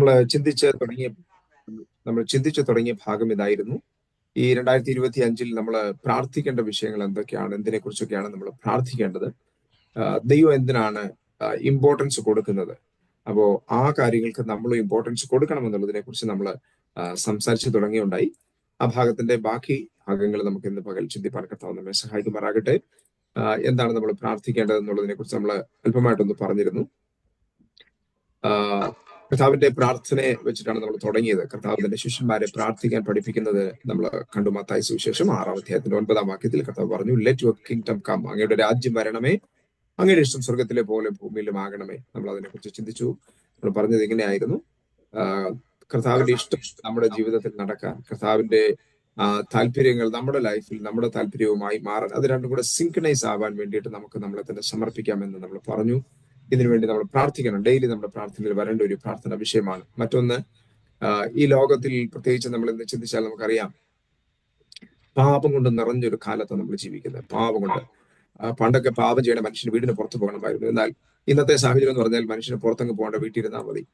നമ്മൾ ചിന്തിച്ച് തുടങ്ങിയ നമ്മൾ ചിന്തിച്ചു തുടങ്ങിയ ഭാഗം ഇതായിരുന്നു. ഈ 2025 നമ്മൾ പ്രാർത്ഥിക്കേണ്ട വിഷയങ്ങൾ എന്തൊക്കെയാണ്, എന്തിനെ കുറിച്ചൊക്കെയാണ് നമ്മൾ പ്രാർത്ഥിക്കേണ്ടത്, ദൈവം എന്തിനാണ് ഇമ്പോർട്ടൻസ് കൊടുക്കുന്നത്, അപ്പോ ആ കാര്യങ്ങൾക്ക് നമ്മൾ ഇമ്പോർട്ടൻസ് കൊടുക്കണമെന്നുള്ളതിനെ കുറിച്ച് നമ്മൾ സംസാരിച്ചു തുടങ്ങിയുണ്ടായി. ആ ഭാഗത്തിന്റെ ബാക്കി ഭാഗങ്ങൾ നമുക്ക് ഇന്ന് പകൽ ചിന്തിപ്പാൻ കർത്താവ് നമ്മെ സഹായിക്കുമാറാകട്ടെ. എന്താണ് നമ്മൾ പ്രാർത്ഥിക്കേണ്ടത് എന്നുള്ളതിനെ കുറിച്ച് നമ്മൾ അല്പമായിട്ടൊന്ന് പറഞ്ഞിരുന്നു. കർത്താവിന്റെ പ്രാർത്ഥനയെ വെച്ചിട്ടാണ് നമ്മൾ തുടങ്ങിയത്. കർത്താവ് തന്റെ ശിഷ്യന്മാരെ പ്രാർത്ഥിക്കാൻ പഠിപ്പിക്കുന്നത് നമ്മൾ കണ്ടു. മത്തായി സുവിശേഷം 6-ാം അധ്യായത്തിന്റെ 9-ാം വാക്യത്തിൽ കർത്താവ് പറഞ്ഞു, ലെറ്റ് യുവർ കിങ്ഡം കം, അങ്ങയുടെ രാജ്യം വരണമേ, അങ്ങയുടെ ഇഷ്ടം സ്വർഗത്തിലെ പോലെ ഭൂമിയിലും ആകണമേ. നമ്മൾ അതിനെക്കുറിച്ച് ചിന്തിച്ചു. നമ്മൾ പറഞ്ഞത് ഇങ്ങനെയായിരുന്നു, കർത്താവിന്റെ ഇഷ്ടം നമ്മുടെ ജീവിതത്തിൽ നടക്കാൻ, കർത്താവിന്റെ താല്പര്യങ്ങൾ നമ്മുടെ ലൈഫിൽ നമ്മുടെ താല്പര്യവുമായി മാറാൻ, അത് രണ്ടും കൂടെ സിങ്ക്രണൈസ് ആവാൻ വേണ്ടിയിട്ട് നമുക്ക് നമ്മളെ തന്നെ സമർപ്പിക്കാമെന്ന് നമ്മൾ പറഞ്ഞു. ഇതിനുവേണ്ടി നമ്മൾ പ്രാർത്ഥിക്കണം. ഡെയിലി നമ്മുടെ പ്രാർത്ഥനയിൽ വരേണ്ട ഒരു പ്രാർത്ഥന വിഷയമാണ്. മറ്റൊന്ന്, ഈ ലോകത്തിൽ പ്രത്യേകിച്ച് നമ്മൾ എന്ന് ചിന്തിച്ചാൽ നമുക്കറിയാം, പാപം കൊണ്ട് നിറഞ്ഞൊരു കാലത്ത് നമ്മൾ ജീവിക്കുന്നത്. പാപം കൊണ്ട് പണ്ടൊക്കെ പാപം ചെയ്യണ മനുഷ്യന് വീടിന് പുറത്ത് പോകണമായിരുന്നു. എന്നാൽ ഇന്നത്തെ സാഹചര്യം എന്ന് പറഞ്ഞാൽ മനുഷ്യന് പുറത്തങ്ങ് പോകേണ്ട, വീട്ടിലിരുന്നാൽ മതി.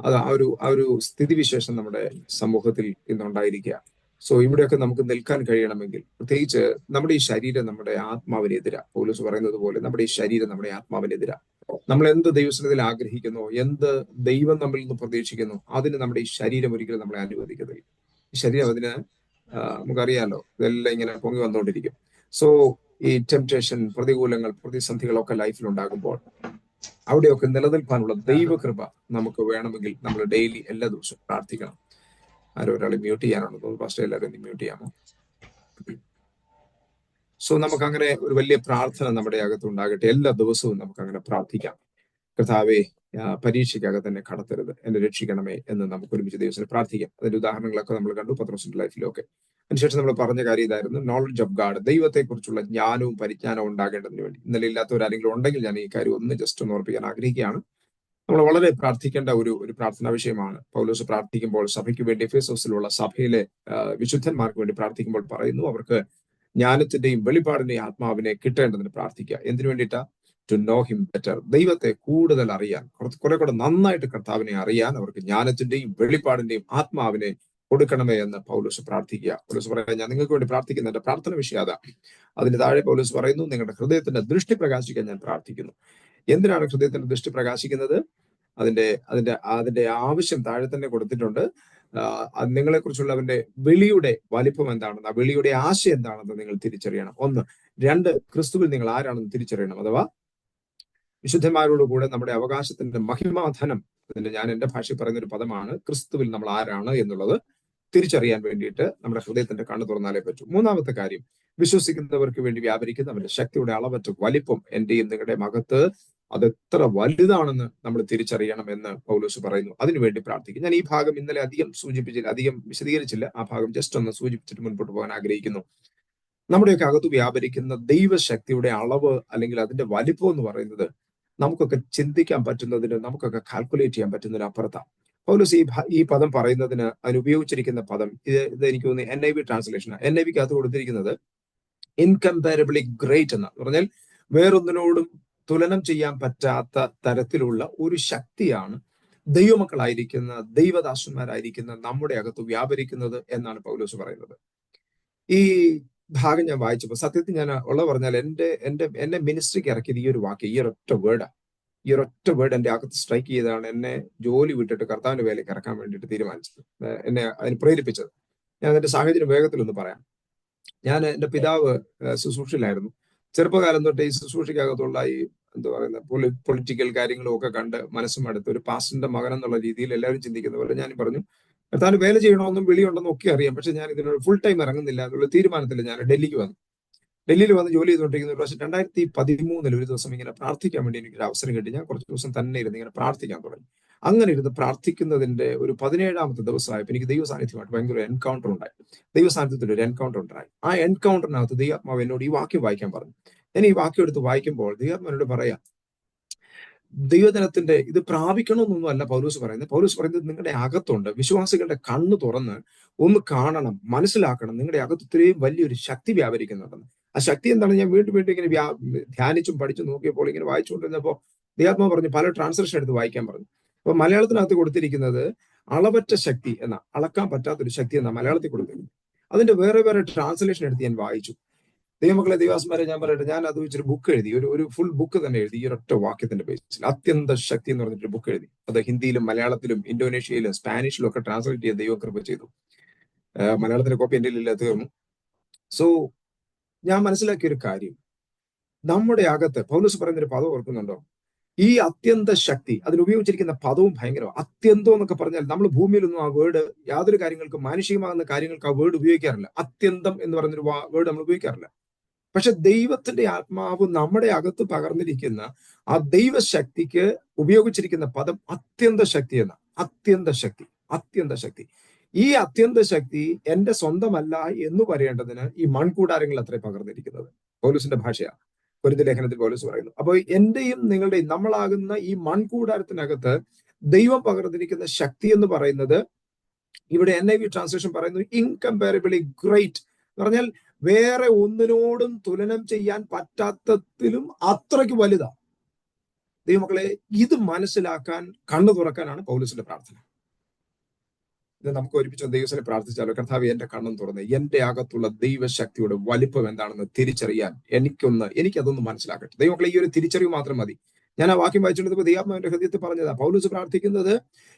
അത് ആ ഒരു സ്ഥിതിവിശേഷം നമ്മുടെ സമൂഹത്തിൽ ഇന്നുണ്ടായിരിക്കുക. സോ ഇവിടെയൊക്കെ നമുക്ക് നിൽക്കാൻ കഴിയണമെങ്കിൽ, പ്രത്യേകിച്ച് നമ്മുടെ ഈ ശരീരം നമ്മുടെ ആത്മാവിനെതിരാ. പൗലോസ് പറയുന്നത് പോലെ നമ്മുടെ ഈ ശരീരം നമ്മുടെ ആത്മാവിനെതിരാ. നമ്മൾ എന്ത് ദൈവസന്നിധിയിൽ ആഗ്രഹിക്കുന്നു, എന്ത് ദൈവം നമ്മളിൽ നിന്ന് പ്രതീക്ഷിക്കുന്നു, അതിന് നമ്മുടെ ഈ ശരീരം ഒരിക്കലും നമ്മളെ അനുവദിക്കത്തില്ല. ഈ ശരീരം അതിന് നമുക്കറിയാലോ, ഇതെല്ലാം ഇങ്ങനെ പൊങ്ങി വന്നുകൊണ്ടിരിക്കും. സോ ഈ ടെംപ്റ്റേഷൻ, പ്രതികൂലങ്ങൾ, പ്രതിസന്ധികളൊക്കെ ലൈഫിൽ ഉണ്ടാകുമ്പോൾ അവിടെയൊക്കെ നിലനിൽക്കാനുള്ള ദൈവകൃപ നമുക്ക് വേണമെങ്കിൽ നമ്മൾ ഡെയിലി എല്ലാ ദിവസവും പ്രാർത്ഥിക്കണം. ആരോ ഒരാളെ മ്യൂട്ട് ചെയ്യാനാണെന്ന് തോന്നുന്നു. ഫസ്റ്റ് എല്ലാവരും മ്യൂട്ട് ചെയ്യാമോ? സോ നമുക്ക് അങ്ങനെ ഒരു വലിയ പ്രാർത്ഥന നമ്മുടെ അകത്ത് ഉണ്ടാകട്ടെ. എല്ലാ ദിവസവും നമുക്ക് അങ്ങനെ പ്രാർത്ഥിക്കാം. കർത്താവേ, പരീക്ഷയ്ക്കകത്ത് തന്നെ കടത്തരുത്, എന്നെ രക്ഷിക്കണമേ എന്ന് നമുക്ക് ഒരുമിച്ച് ദൈവത്തിന് പ്രാർത്ഥിക്കാം. അതിന്റെ ഉദാഹരണങ്ങളൊക്കെ നമ്മൾ കണ്ടു പത്രോസിന്റെ ലൈഫിലൊക്കെ. അതിനുശേഷം നമ്മൾ പറഞ്ഞ കാര്യം ഇതായിരുന്നു, നോളജ് ഓഫ് ഗാഡ്, ദൈവത്തെക്കുറിച്ചുള്ള ജ്ഞാനവും പരിജ്ഞാനവും ഉണ്ടാകേണ്ടതിന് വേണ്ടി. ഇന്നലെ ഇല്ലാത്തവരാരെങ്കിലും ഉണ്ടെങ്കിൽ ഞാൻ ഈ കാര്യം ഒന്ന് ജസ്റ്റ് ഒന്ന് ഓർപ്പിക്കാൻ ആഗ്രഹിക്കുകയാണ്. നമ്മൾ വളരെ പ്രാർത്ഥിക്കേണ്ട ഒരു പ്രാർത്ഥനാ വിഷയമാണ്. പൗലോസ് പ്രാർത്ഥിക്കുമ്പോൾ സഭയ്ക്ക് വേണ്ടി, എഫേസോസിലുള്ള സഭയിലെ വിശുദ്ധന്മാർക്ക് വേണ്ടി പ്രാർത്ഥിക്കുമ്പോൾ പറയുന്നു, അവർക്ക് ജ്ഞാനത്തിന്റെയും വെളിപ്പാടിന്റെയും ആത്മാവിനെ കിട്ടേണ്ടതിന് പ്രാർത്ഥിക്കുക. എന്തിനു വേണ്ടിയിട്ടാ? ടു നോ ഹിം ബെറ്റർ, ദൈവത്തെ കൂടുതൽ അറിയാൻ, കുറെ കൂടെ നന്നായിട്ട് കർത്താവിനെ അറിയാൻ അവർക്ക് ജ്ഞാനത്തിന്റെയും വെളിപ്പാടിന്റെയും ആത്മാവിനെ കൊടുക്കണമേ എന്ന് പൗലോസ് പ്രാർത്ഥിക്കുക. പൗലോസ് പറയാം, ഞാൻ നിങ്ങൾക്ക് വേണ്ടി പ്രാർത്ഥിക്കുന്ന എന്റെ പ്രാർത്ഥന വിഷയം അതാ. അതിന് താഴെ പൗലോസ് പറയുന്നു, നിങ്ങളുടെ ഹൃദയത്തിന്റെ ദൃഷ്ടി പ്രകാശിക്കാൻ ഞാൻ പ്രാർത്ഥിക്കുന്നു. എന്തിനാണ് ഹൃദയത്തിന്റെ ദൃഷ്ടി പ്രകാശിക്കുന്നത്? അതിന്റെ ആവശ്യം താഴെ തന്നെ കൊടുത്തിട്ടുണ്ട്. നിങ്ങളെ കുറിച്ചുള്ള അവന്റെ വിളിയുടെ വലിപ്പം എന്താണെന്ന്, ആ വിളിയുടെ ആശയം എന്താണെന്ന് നിങ്ങൾ തിരിച്ചറിയണം. 1. 2, ക്രിസ്തുവിൽ നിങ്ങൾ ആരാണെന്ന് തിരിച്ചറിയണം. അഥവാ വിശുദ്ധന്മാരോടുകൂടെ നമ്മുടെ അവകാശത്തിന്റെ മഹിമാധനം, അതിന്റെ ഞാൻ എന്റെ ഭാഷയിൽ പറയുന്ന ഒരു പദമാണ്, ക്രിസ്തുവിൽ നമ്മൾ ആരാണ് എന്നുള്ളത് തിരിച്ചറിയാൻ വേണ്ടിയിട്ട് നമ്മുടെ ഹൃദയത്തിന്റെ കണ്ണ് തുറന്നാലേ പറ്റൂ. 3-ാമത്തെ കാര്യം, വിശ്വസിക്കുന്നവർക്ക് വേണ്ടി വ്യാപരിക്കുന്ന അവന്റെ ശക്തിയുടെ അളവറ്റ വലിപ്പം എന്റെയും നിങ്ങളുടെയും അകത്ത് അതെത്ര വലുതാണെന്ന് നമ്മൾ തിരിച്ചറിയണം എന്ന് പൗലോസ് പറയുന്നു. അതിനുവേണ്ടി പ്രാർത്ഥിക്കും. ഞാൻ ഈ ഭാഗം ഇന്നലെ അധികം വിശദീകരിച്ചില്ല. ആ ഭാഗം ജസ്റ്റ് ഒന്ന് സൂചിപ്പിച്ചിട്ട് മുൻപോട്ട് പോകാൻ ആഗ്രഹിക്കുന്നു. നമ്മുടെയൊക്കെ അകത്ത് വ്യാപരിക്കുന്ന ദൈവശക്തിയുടെ അളവ് അല്ലെങ്കിൽ അതിന്റെ വലിപ്പം എന്ന് പറയുന്നത് നമുക്കൊക്കെ ചിന്തിക്കാൻ പറ്റുന്നതിന്, നമുക്കൊക്കെ കാൽക്കുലേറ്റ് ചെയ്യാൻ പറ്റുന്നതിന് അപ്പുറത്താണ്. പൗലോസ് ഈ പദം പറയുന്നതിന് അതിനുപയോഗിച്ചിരിക്കുന്ന പദം, ഇത് എനിക്ക് തോന്നുന്നു NIV ട്രാൻസ്ലേഷനാണ്. NIVക്ക് അകത്ത് കൊടുത്തിരിക്കുന്നത് ഇൻകംപാരബിളി ഗ്രേറ്റ് എന്ന് പറഞ്ഞാൽ വേറൊന്നിനോടും തുലനം ചെയ്യാൻ പറ്റാത്ത തരത്തിലുള്ള ഒരു ശക്തിയാണ് ദൈവമക്കളായിരിക്കുന്ന, ദൈവദാസന്മാരായിരിക്കുന്ന നമ്മുടെ അകത്ത് വ്യാപരിക്കുന്നത് എന്നാണ് പൗലോസ് പറയുന്നത്. ഈ ഭാഗം ഞാൻ വായിച്ചപ്പോൾ സത്യത്തിൽ ഞാൻ പറഞ്ഞാൽ എന്നെ മിനിസ്ട്രിക്ക് ഇറക്കിയത് ഈ ഒരു വാക്യം, ഈ ഒരൊറ്റ വേർഡ് എന്റെ അകത്ത് സ്ട്രൈക്ക് ചെയ്താണ് എന്നെ ജോലി വിട്ടിട്ട് കർത്താവിന്റെ വേലയ്ക്ക് ഇറക്കാൻ വേണ്ടിയിട്ട് തീരുമാനിച്ചത്, എന്നെ അതിന് പ്രേരിപ്പിച്ചത്. ഞാൻ അതിന്റെ സാഹചര്യം വേഗത്തിലൊന്ന് പറയാം. ഞാൻ എന്റെ പിതാവ് ശുശ്രൂഷയിലായിരുന്നു. ചെറുപ്പകാലം തൊട്ട് ഈ ശുശ്രൂഷയ്ക്കകത്തുള്ള ഈ എന്താ പറയുന്ന പൊളിറ്റിക്കൽ കാര്യങ്ങളും ഒക്കെ കണ്ട് മനസ്സും അടുത്ത് ഒരു പാസ്റ്ററിന്റെ മകൻ എന്നുള്ള രീതിയിൽ എല്ലാവരും ചിന്തിക്കുന്ന പോലെ ഞാൻ പറഞ്ഞു, കർത്താവിന് വേല ചെയ്യണമെന്നും വിളിയുണ്ടെന്നും ഒക്കെ അറിയാം, പക്ഷെ ഞാൻ ഇതിനോട് ഫുൾ ടൈം ഇറങ്ങുന്നില്ല എന്നുള്ള തീരുമാനത്തിൽ ഞാൻ ഡൽഹിയിൽ വന്ന് ജോലി ചെയ്തുകൊണ്ടിരിക്കുന്ന ഒരു പ്രാവശ്യം 2013 ഒരു ദിവസം ഇങ്ങനെ പ്രാർത്ഥിക്കാൻ വേണ്ടി എനിക്കൊരു അവസരം കിട്ടി. ഞാൻ കുറച്ച് ദിവസം തന്നെ ഇരുന്ന് ഇങ്ങനെ പ്രാർത്ഥിക്കാൻ തുടങ്ങി. അങ്ങനെ ഇരുന്ന് പ്രാർത്ഥിക്കുന്നതിന്റെ ഒരു 17-ാമത്തെ ദിവസമായപ്പോൾ എനിക്ക് ദൈവ സാന്നിധ്യമായിട്ട് ഭയങ്കര എൻകൗണ്ടർ ഉണ്ടായി. ദൈവസാന്നിധ്യത്തിൽ ഒരു എൻകൗണ്ടർ ഉണ്ടായി. ആ എൻകൗണ്ടറിനകത്ത് ദൈവാത്മാവ് എന്നോട് ഈ വാക്യം വായിക്കാൻ പറഞ്ഞു. ഞാൻ ഈ വാക്യം എടുത്ത് വായിക്കുമ്പോൾ ദൈവാത്മാവിനോട് പറയാം, ദൈവജനത്തിന്റെ ഇത് പ്രാപിക്കണമെന്നൊന്നും അല്ല പൗലോസ് പറയുന്നത് നിങ്ങളുടെ അകത്തുണ്ട്. വിശ്വാസികളുടെ കണ്ണ് തുറന്ന് ഒന്ന് കാണണം, മനസ്സിലാക്കണം, നിങ്ങളുടെ അകത്ത് ഇത്രയും വലിയൊരു ശക്തി വ്യാപരിക്കുന്നുണ്ടെന്ന്. ആ ശക്തി എന്താണ്? ഞാൻ വീണ്ടും ഇങ്ങനെ ധ്യാനിച്ചും പഠിച്ചും നോക്കിയപ്പോൾ ഇങ്ങനെ വായിച്ചുകൊണ്ടിരുന്നപ്പോൾ ദൈവാത്മാവ് പറഞ്ഞു, പല ട്രാൻസ്ലേഷൻ എടുത്ത് വായിക്കാൻ പറഞ്ഞു. അപ്പൊ മലയാളത്തിനകത്ത് കൊടുത്തിരിക്കുന്നത് അളവറ്റ ശക്തി എന്ന, അളക്കാൻ പറ്റാത്തൊരു ശക്തി എന്ന മലയാളത്തിൽ കൊടുത്തിരിക്കുന്നത്. അതിന്റെ വേറെ വേറെ ട്രാൻസ്ലേഷൻ എടുത്ത് ഞാൻ വായിച്ചു. ദൈവമക്കളെ, ദൈവാസ്മാരെ, ഞാൻ പറയട്ടെ, ഞാൻ അത് വെച്ചൊരു ബുക്ക് എഴുതി, ഒരു ഫുൾ ബുക്ക് തന്നെ എഴുതി ഈ ഒരൊറ്റ വാക്യത്തിന്റെ ബേസിൽ. അത്യന്ത ശക്തി എന്ന് പറഞ്ഞിട്ട് ബുക്ക് എഴുതി. അത് ഹിന്ദിയിലും മലയാളത്തിലും ഇന്തോനേഷ്യയിലും സ്പാനിഷിലും ഒക്കെ ട്രാൻസ്ലേറ്റ് ചെയ്യാൻ ദൈവം കൃപ ചെയ്തു. മലയാളത്തിന്റെ കോപ്പി എൻ്റെ ഇല്ല, തീർന്നു. സോ ഞാൻ മനസ്സിലാക്കിയ ഒരു കാര്യം, നമ്മുടെ അകത്ത് പൗലോസ് പറയുന്നൊരു പദം ഓർക്കുന്നുണ്ടോ? ഈ അത്യന്ത ശക്തി, അതിലുപയോഗിച്ചിരിക്കുന്ന പദവും ഭയങ്കരമാണ്. അത്യന്തം എന്നൊക്കെ പറഞ്ഞാൽ നമ്മൾ ഭൂമിയിലൊന്നും ആ വേർഡ് യാതൊരു കാര്യങ്ങൾക്കും, മാനുഷികമാകുന്ന കാര്യങ്ങൾക്ക് ആ വേർഡ് ഉപയോഗിക്കാറില്ല. അത്യന്തം എന്ന് പറയുന്നൊരു വേർഡ് നമ്മൾ ഉപയോഗിക്കാറില്ല. പക്ഷെ ദൈവത്തിന്റെ ആത്മാവ് നമ്മുടെ അകത്ത് പകർന്നിരിക്കുന്ന ആ ദൈവശക്തിക്ക് ഉപയോഗിച്ചിരിക്കുന്ന പദം അത്യന്ത ശക്തി എന്ന. അത്യന്ത ശക്തി, അത്യന്ത ശക്തി. ഈ അത്യന്ത ശക്തി എന്റെ സ്വന്തമല്ല എന്ന് പറയേണ്ടതിന് ഈ മൺകൂടാരങ്ങൾ അത്രേ പകർന്നിരിക്കുന്നത്. പൗലോസിന്റെ ഭാഷയാണ് കൊരിന്ത്യർ ലേഖനത്തിൽ പൗലോസ് പറയുന്നു. അപ്പോൾ എന്റെയും നിങ്ങളുടെയും, നമ്മളാകുന്ന ഈ മൺകൂടാരത്തിനകത്ത് ദൈവം പകർന്നിരിക്കുന്ന ശക്തി എന്ന് പറയുന്നത്, ഇവിടെ NIV ട്രാൻസ്ലേഷൻ പറയുന്നു ഇൻകംപാരബിളി ഗ്രേറ്റ് എന്ന് പറഞ്ഞാൽ വേറെ ഒന്നിനോടും തുലനം ചെയ്യാൻ പറ്റാത്തതിലും അത്രയ്ക്ക് വലുതാ. ദൈവമക്കളെ, ഇത് മനസ്സിലാക്കാൻ കണ്ണു തുറക്കാനാണ് പൗലോസിന്റെ പ്രാർത്ഥന. ഇത് നമുക്ക് ഒരുമിച്ച് ദൈവത്തിനെ പ്രാർത്ഥിച്ചാലോ? കർത്താവേ, എന്റെ കണ്ണും തുറന്ന് എന്റെ അകത്തുള്ള ദൈവശക്തിയുടെ വലിപ്പം എന്താണെന്ന് തിരിച്ചറിയാൻ എനിക്കതൊന്ന് മനസ്സിലാക്കട്ടെ. ദൈവമക്കളെ, ഈ ഒരു തിരിച്ചറിവ് മാത്രം മതി. ഞാൻ ആ വാക്യം വായിച്ചുകൊണ്ടിരുന്നപ്പോൾ ദൈവാത്മാവിന്റെ ഹൃദയത്തിൽ പറഞ്ഞതാ, പൗലോസ് പ്രാർത്ഥിക്കുന്നത്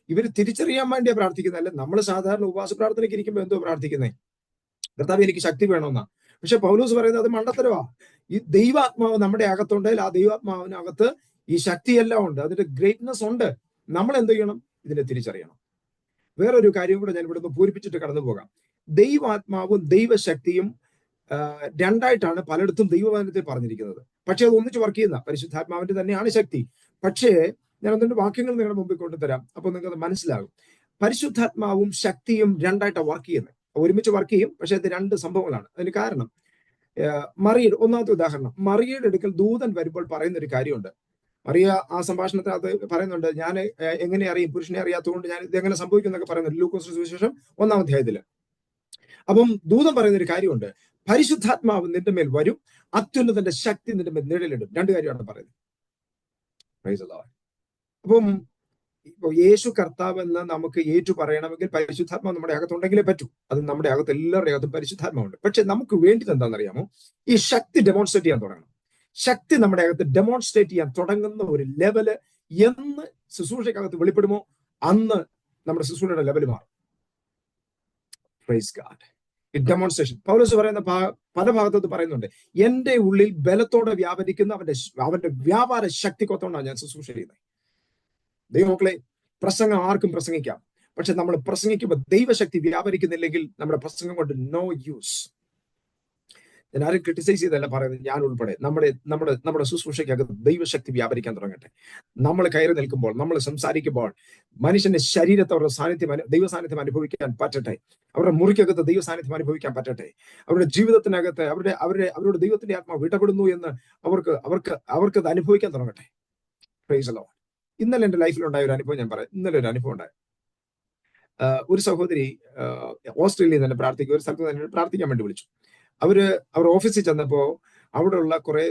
ഇവർ തിരിച്ചറിയാൻ വേണ്ടിയാ പ്രാർത്ഥിക്കുന്നതല്ല. നമ്മൾ സാധാരണ ഉപവാസ പ്രാർത്ഥനയ്ക്ക് ഇരിക്കുമ്പോൾ എന്തോ പ്രാർത്ഥിക്കുന്നേ, കർത്താവ് എനിക്ക് ശക്തി വേണമെന്നാ. പക്ഷെ പൗലോസ് പറയുന്നത് അത് മണ്ടത്തരവാ. ഈ ദൈവാത്മാവ് നമ്മുടെ അകത്തുണ്ടെങ്കിൽ ആ ദൈവാത്മാവിനകത്ത് ഈ ശക്തിയെല്ലാം ഉണ്ട്, അതിന്റെ ഗ്രേറ്റ്നെസ് ഉണ്ട്. നമ്മൾ എന്ത് ചെയ്യണം? ഇതിനെ തിരിച്ചറിയണം. വേറൊരു കാര്യം കൂടെ ഞാൻ ഇവിടുന്ന് പൂരിപ്പിച്ചിട്ട് കടന്നു പോകാം. ദൈവാത്മാവും ദൈവശക്തിയും രണ്ടായിട്ടാണ് പലയിടത്തും ദൈവവചനത്തിൽ പറഞ്ഞിരിക്കുന്നത്. പക്ഷെ അത് ഒന്നിച്ച് വർക്ക് ചെയ്യുന്ന പരിശുദ്ധാത്മാവിന്റെ തന്നെയാണ് ശക്തി. പക്ഷേ ഞാൻ ഒന്നിന്റെ വാക്യങ്ങൾ നിങ്ങളുടെ മുമ്പിൽ കൊണ്ടുതരാം, അപ്പൊ നിങ്ങൾക്ക് അത് മനസ്സിലാകും. പരിശുദ്ധാത്മാവും ശക്തിയും രണ്ടായിട്ടാണ് വർക്ക് ചെയ്യുന്നത്. ഒരുമിച്ച് വർക്ക് ചെയ്യും, പക്ഷെ അത് രണ്ട് സംഭവങ്ങളാണ്. അതിന് കാരണം, മറിയയുടെ ഒന്നാമത്തെ ഉദാഹരണം, മറിയയുടെ അടുക്കൽ ദൂതൻ വരുമ്പോൾ പറയുന്ന ഒരു കാര്യമുണ്ട്. മറിയ ആ സംഭാഷണത്തിനകത്ത് പറയുന്നുണ്ട്, ഞാൻ എങ്ങനെ അറിയും, പുരുഷനെ അറിയാത്തതുകൊണ്ട് ഞാൻ ഇത് എങ്ങനെ സംഭവിക്കും എന്നൊക്കെ പറയുന്നുണ്ട്, ലൂക്കോസ് സുവിശേഷം 1-ാം അധ്യായത്തില്. അപ്പം ദൂതൻ പറയുന്ന ഒരു കാര്യമുണ്ട്, പരിശുദ്ധാത്മാവ് നിന്റെ മേൽ വരും, അത്യുന്നതന്റെ ശക്തി നിന്റെ മേൽ നിഴലിടും. രണ്ട് കാര്യമാണ് പറയുന്നത്. അപ്പം ഇപ്പൊ യേശു കർത്താവ് എന്ന് നമുക്ക് ഏറ്റു പറയണമെങ്കിൽ പരിശുദ്ധാത്മാവ് നമ്മുടെ അകത്തുണ്ടെങ്കിലേ പറ്റൂ. അത് നമ്മുടെ അകത്ത് എല്ലാവരുടെ അകത്തും പരിശുദ്ധാത്മാവുണ്ട്. പക്ഷെ നമുക്ക് വേണ്ടത് എന്താണെന്നറിയാമോ? ഈ ശക്തി ഡെമോൺസ്ട്രേറ്റ് ചെയ്യാൻ തുടങ്ങണം. ശക്തി നമ്മുടെ അകത്ത് ഡെമോൺസ്ട്രേറ്റ് ചെയ്യാൻ തുടങ്ങുന്ന ഒരു ലെവല് എന്ന് ശുശ്രൂഷയ്ക്കകത്ത് വെളിപ്പെടുമോ, അന്ന് നമ്മുടെ ശുശ്രൂഷയുടെ ലെവൽ മാറും. Praise God. ഈ ഡെമോൺസ്ട്രേഷൻ പൗലോസ് പറയുന്ന പല ഭാഗത്ത് പറയുന്നുണ്ട്, എന്റെ ഉള്ളിൽ ബലത്തോടെ വ്യാപരിക്കുന്ന അവന്റെ വ്യാപാര ശക്തി കൊത്തോണ്ടാണ് ഞാൻ ശുശ്രൂഷ ചെയ്യുന്നത്. ദൈവമക്കളെ, പ്രസംഗം ആർക്കും പ്രസംഗിക്കാം. പക്ഷെ നമ്മൾ പ്രസംഗിക്കുമ്പോൾ ദൈവശക്തി വ്യാപരിക്കുന്നില്ലെങ്കിൽ നമ്മുടെ പ്രസംഗം കൊണ്ട് നോ യൂസ്. ഞാൻ ആരും ക്രിട്ടിസൈസ് ചെയ്തല്ല പറയുന്നത്, ഞാൻ ഉൾപ്പെടെ. നമ്മുടെ ശുശ്രൂഷയ്ക്കകത്ത് ദൈവശക്തി വ്യാപരിക്കാൻ തുടങ്ങട്ടെ. നമ്മൾ കയറി നിൽക്കുമ്പോൾ, നമ്മൾ സംസാരിക്കുമ്പോൾ മനുഷ്യന്റെ ശരീരത്തെ അവരുടെ ദൈവ സാന്നിധ്യം അനുഭവിക്കാൻ പറ്റട്ടെ. അവരുടെ മുറിക്കകത്ത് ദൈവ സാന്നിധ്യം അനുഭവിക്കാൻ പറ്റട്ടെ. അവരുടെ ജീവിതത്തിനകത്ത് അവരുടെ ദൈവത്തിന്റെ ആത്മാവ് ഇടപെടുന്നു എന്ന് അവർക്ക് അത് അനുഭവിക്കാൻ തുടങ്ങട്ടെ. Price the Lord. ഇന്നലെ എന്റെ ലൈഫിലുണ്ടായ ഒരു അനുഭവം ഞാൻ പറയാം. ഇന്നലെ ഒരു അനുഭവം ഉണ്ടായി. ഒരു സഹോദരി ഓസ്ട്രേലിയയിൽ തന്നെ ഒരു സ്ഥലത്ത് തന്നെ പ്രാർത്ഥിക്കാൻ വേണ്ടി വിളിച്ചു. അവർ ഓഫീസിൽ ചെന്നപ്പോ അവിടെയുള്ള കുറെ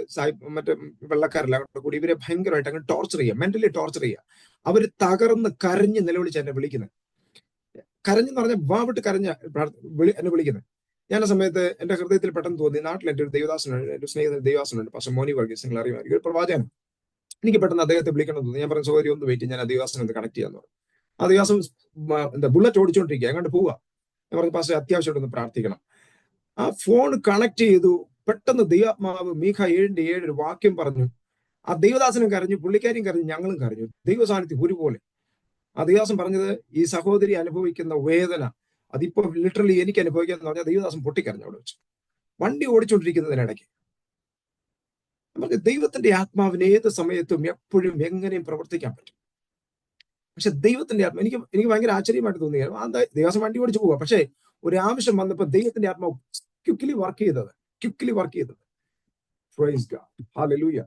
മറ്റേ വെള്ളക്കാരെല്ലാം കൂടി ഇവരെ ഭയങ്കരമായിട്ട് അങ്ങ് ടോർച്ചർ ചെയ്യുക, മെന്റലി ടോർച്ചർ ചെയ്യുക. അവര് തകർന്ന് കരഞ്ഞ് നിലവിളിച്ച് എന്നെ വിളിക്കുന്നത്. കരഞ്ഞെന്ന് പറഞ്ഞാൽ വാവിട്ട് എന്നെ വിളിക്കുന്നത്. ഞാൻ ആ സമയത്ത് എന്റെ ഹൃദയത്തിൽ പെട്ടെന്ന് തോന്നി, നാട്ടിൽ എന്റെ ഒരു ദേവദാസനുണ്ട്, എന്റെ സ്നേഹിതൻ ദേവദാസനുണ്ട്, പക്ഷെ മോനി വർഗീസ്, നിങ്ങൾ അറിയുമായിരിക്കും, ഒരു പ്രവാചകൻ. എനിക്ക് പെട്ടെന്ന് അദ്ദേഹത്തെ വിളിക്കണം തോന്നി. ഞാൻ പറഞ്ഞ സൗകര്യം ഒന്ന് വെയിറ്റ്, ഞാൻ ആ ദേവദാസനെ ഒന്ന് കണക്ട് ചെയ്യാന്ന് പറഞ്ഞു. ആ ദേവദാസം ബുള്ളറ്റ് ഓടിച്ചോണ്ടിരിക്കുക, അങ്ങോട്ട് പോവുക. ഞാൻ പറഞ്ഞു, പാസ്റ്റർ അത്യാവശ്യമായിട്ടൊന്ന് പ്രാർത്ഥിക്കണം. ആ ഫോൺ കണക്ട് ചെയ്തു. പെട്ടെന്ന് ദൈവാത്മാവ് മീഖ 7:7 ഒരു വാക്യം പറഞ്ഞു. ആ ദൈവദാസനും കരഞ്ഞു, പുള്ളിക്കാരിയും കരഞ്ഞു, ഞങ്ങളും കരഞ്ഞു. ദൈവ സാന്നിധ്യം ഒരുപോലെ. ആ ദൈവദാസൻ പറഞ്ഞത്, ഈ സഹോദരി അനുഭവിക്കുന്ന വേദന അതിപ്പോ ലിറ്ററലി എനിക്ക് അനുഭവിക്കാന്ന് പറഞ്ഞാൽ ദൈവദാസൻ പൊട്ടിക്കരഞ്ഞു അവിടെ വെച്ച്, വണ്ടി ഓടിച്ചോണ്ടിരിക്കുന്നതിനിടയ്ക്ക്. നമുക്ക് ദൈവത്തിന്റെ ആത്മാവിന് ഏത് സമയത്തും എപ്പോഴും എങ്ങനെയും പ്രവർത്തിക്കാൻ പറ്റും. പക്ഷെ ദൈവത്തിന്റെ ആത്മാവ് എനിക്ക് ഭയങ്കര ആശ്ചര്യമായിട്ട് തോന്നിയത്, ആ ദൈവദാസൻ വണ്ടി ഓടിച്ചു പോവുക, പക്ഷെ ഒരു ആവശ്യം വന്നപ്പോൾ ദൈവത്തിന്റെ ആത്മാവ് ക്വിക്ലി വർക്ക് ചെയ്തത്. Praise God. ഹല്ലേലൂയ.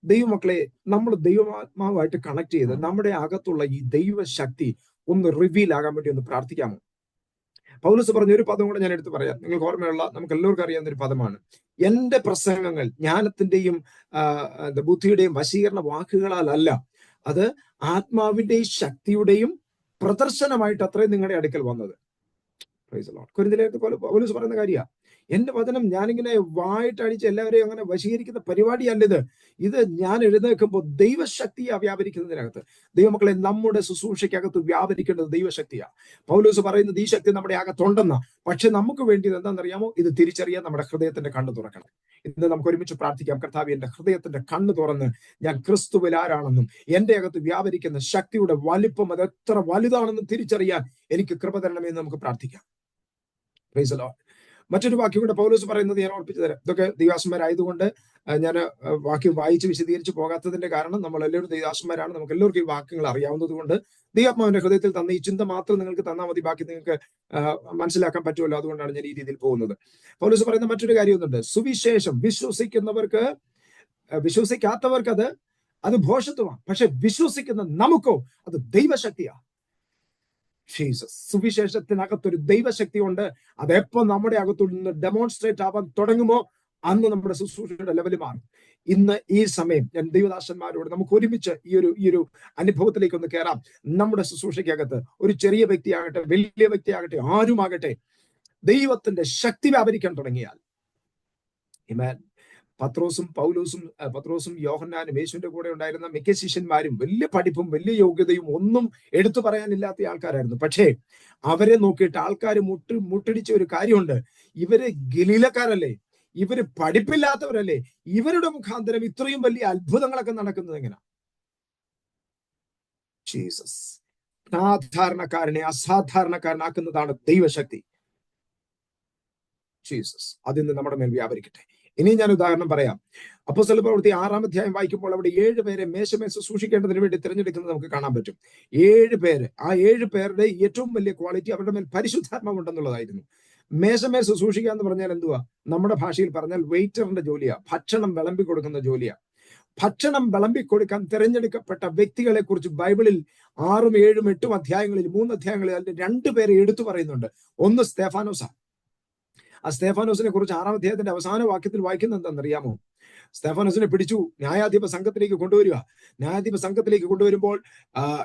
ദൈവമക്കളെ, നമ്മൾ ദൈവാത്മാവുമായിട്ട് കണക്ട് ചെയ്ത് നമ്മുടെ അകത്തുള്ള ഈ ദൈവശക്തി ഒന്ന് റിവീൽ ആകാൻ വേണ്ടി ഒന്ന് പ്രാർത്ഥിക്കാമോ? പൗലോസ് പറഞ്ഞ ഒരു പദം കൂടെ ഞാൻ എടുത്ത് പറയാം. നിങ്ങൾക്ക് ഓർമ്മയുള്ള, നമുക്ക് എല്ലാവർക്കും അറിയാവുന്ന ഒരു പദമാണ്, എന്റെ പ്രസംഗങ്ങൾ ജ്ഞാനത്തിന്റെയും ബുദ്ധിയുടെയും വശീകരണ വാക്കുകളാലല്ല, അത് ആത്മാവിന്റെയും ശക്തിയുടെയും പ്രദർശനമായിട്ട് അത്രയും നിങ്ങളുടെ അടുക്കൽ വന്നത്. കൊരിന്ത്യയിലേക്ക് പൗലോസ് പറയുന്ന കാര്യമാണ്. എന്റെ വചനം ഞാനിങ്ങനെ വായിട്ടടിച്ച് എല്ലാവരെയും അങ്ങനെ വശീകരിക്കുന്ന പരിപാടിയല്ല ഇത്. ഇത് ഞാൻ എഴുന്നേൽക്കുമ്പോൾ ദൈവശക്തിയാ വ്യാപരിക്കുന്നതിനകത്ത്. ദൈവമക്കളെ, നമ്മുടെ ശുശ്രൂഷയ്ക്കകത്ത് വ്യാപരിക്കേണ്ടത് ദൈവശക്തിയാ. പൗലോസ് പറയുന്നത് ഈ ശക്തി നമ്മുടെ അകത്തുണ്ടെന്ന. പക്ഷെ നമുക്ക് വേണ്ടിയത് എന്താണെന്നറിയാമോ? ഇത് തിരിച്ചറിയാൻ നമ്മുടെ ഹൃദയത്തിന്റെ കണ്ണ് തുറക്കണം. ഇന്ന് നമുക്ക് ഒരുമിച്ച് പ്രാർത്ഥിക്കാം. കർത്താവേ, എന്റെ ഹൃദയത്തിന്റെ കണ്ണ് തുറന്ന് ഞാൻ ക്രിസ്തുവിൽ ആരാണെന്നും എന്റെ അകത്ത് വ്യാപരിക്കുന്ന ശക്തിയുടെ വലിപ്പം അത് എത്ര വലുതാണെന്നും തിരിച്ചറിയാൻ എനിക്ക് കൃപ തരണമെന്ന് നമുക്ക് പ്രാർത്ഥിക്കാം. Price the Lord. മറ്റൊരു വാക്യം കൂടെ പൗലോസ് പറയുന്നത് ഞാൻ ഓർപ്പിച്ചു തരാം. ഇതൊക്കെ ദൈവദാസന്മാരായതുകൊണ്ട് ഞാൻ വാക്യം വായിച്ച് വിശദീകരിച്ച് പോകാത്തതിന്റെ കാരണം നമ്മൾ എല്ലാവരും ദൈവദാസന്മാരാണ്. നമുക്ക് എല്ലാവർക്കും ഈ വാക്യങ്ങൾ അറിയാവുന്നത് കൊണ്ട് ദൈവാത്മാവിന്റെ ഹൃദയത്തിൽ തന്ന ഈ ചിന്ത മാത്രം നിങ്ങൾക്ക് തന്നാൽ മതി, ബാക്കി നിങ്ങൾക്ക് മനസ്സിലാക്കാൻ പറ്റുമല്ലോ. അതുകൊണ്ടാണ് ഞാൻ ഈ രീതിയിൽ പോകുന്നത്. പൗലോസ് പറയുന്ന മറ്റൊരു കാര്യമൊന്നുണ്ട്. സുവിശേഷം വിശ്വസിക്കാത്തവർക്ക് അത് ഭോഷത്വമാണ്. പക്ഷെ വിശ്വസിക്കുന്ന നമുക്കോ അത് ദൈവശക്തിയാണ്. സുവിശേഷത്തിനകത്തൊരു ദൈവശക്തി ഉണ്ട്. അതെപ്പോ നമ്മുടെ അകത്തുനിന്ന് ഡെമോൺസ്ട്രേറ്റ് ആവാൻ തുടങ്ങുമോ അന്ന് നമ്മുടെ ശുശ്രൂഷയുടെ ലെവൽ മാറും. ഇന്ന് ഈ സമയം ഞാൻ ദൈവദാസന്മാരോട് നമുക്ക് ഒരുമിച്ച് ഈ ഒരു അനുഭവത്തിലേക്ക് ഒന്ന് കയറാം. നമ്മുടെ ശുശ്രൂഷയ്ക്കകത്ത് ഒരു ചെറിയ വ്യക്തിയാകട്ടെ, വലിയ വ്യക്തിയാകട്ടെ, ആരുമാകട്ടെ, ദൈവത്തിന്റെ ശക്തി വ്യാപരിക്കാൻ തുടങ്ങിയാൽ, ആമേൻ. പത്രോസും യോഹന്നാനും യേശുവിന്റെ കൂടെ ഉണ്ടായിരുന്ന മിക്ക ശിഷ്യന്മാരും വലിയ പഠിപ്പും വലിയ യോഗ്യതയും ഒന്നും എടുത്തു പറയാനില്ലാത്ത ആൾക്കാരായിരുന്നു. പക്ഷേ അവരെ നോക്കിയിട്ട് ആൾക്കാർ മുട്ടിടിച്ച ഒരു കാര്യമുണ്ട്. ഇവര് ഗലീലക്കാരല്ലേ, ഇവര് പഠിപ്പില്ലാത്തവരല്ലേ, ഇവരുടെ മുഖാന്തരം ഇത്രയും വലിയ അത്ഭുതങ്ങളൊക്കെ നടക്കുന്നത് എങ്ങനെ? ജീസസ് സാധാരണക്കാരനെ അസാധാരണക്കാരനാക്കുന്നതാണ് ദൈവശക്തി. ജീസസ് അതിന്ന് നമ്മുടെ മേൽ വ്യാപരിക്കട്ടെ. ഇനി ഞാൻ ഉദാഹരണം പറയാം. അപ്പോസ്തല പ്രവൃത്തി 6-ാം അധ്യായം വായിക്കുമ്പോൾ അവിടെ 7 പേരെ മേശമേൽ ശുശ്രൂഷിക്കേണ്ടതിന് വേണ്ടി തിരഞ്ഞെടുക്കുന്നത് നമുക്ക് കാണാൻ പറ്റും. 7 പേര്. ആ 7 പേരുടെ ഏറ്റവും വലിയ ക്വാളിറ്റി അവരുടെ മേൽ പരിശുദ്ധാത്മാവ് ഉണ്ടെന്നുള്ളതായിരുന്നു. മേശമേൽ ശുശ്രൂഷിക്കുക എന്ന് പറഞ്ഞാൽ എന്തുവാ? നമ്മുടെ ഭാഷയിൽ പറഞ്ഞാൽ വെയിറ്ററിന്റെ ജോലിയാ, ഭക്ഷണം വിളമ്പി കൊടുക്കുന്ന ജോലിയാ. ഭക്ഷണം വിളമ്പി കൊടുക്കാൻ തിരഞ്ഞെടുക്കപ്പെട്ട വ്യക്തികളെ കുറിച്ച് ബൈബിളിൽ 6, 7, 8 അധ്യായങ്ങളിൽ 3 അധ്യായങ്ങളിൽ അതിന്റെ 2 പേരെ എടുത്തു പറയുന്നുണ്ട്. ഒന്ന് സ്തെഫാനോസാ. ആ സ്തെഫാനോസിനെ കുറിച്ച് 6-ാം അധ്യായത്തിന്റെ അവസാന വാക്യത്തിൽ വായിക്കുന്നത് എന്താണെന്നറിയാമോ? സ്തെഫാനോസിനെ പിടിച്ചു ന്യായാധിപ സംഘത്തിലേക്ക് കൊണ്ടുവരിക. ന്യായാധിപ സംഘത്തിലേക്ക് കൊണ്ടുവരുമ്പോൾ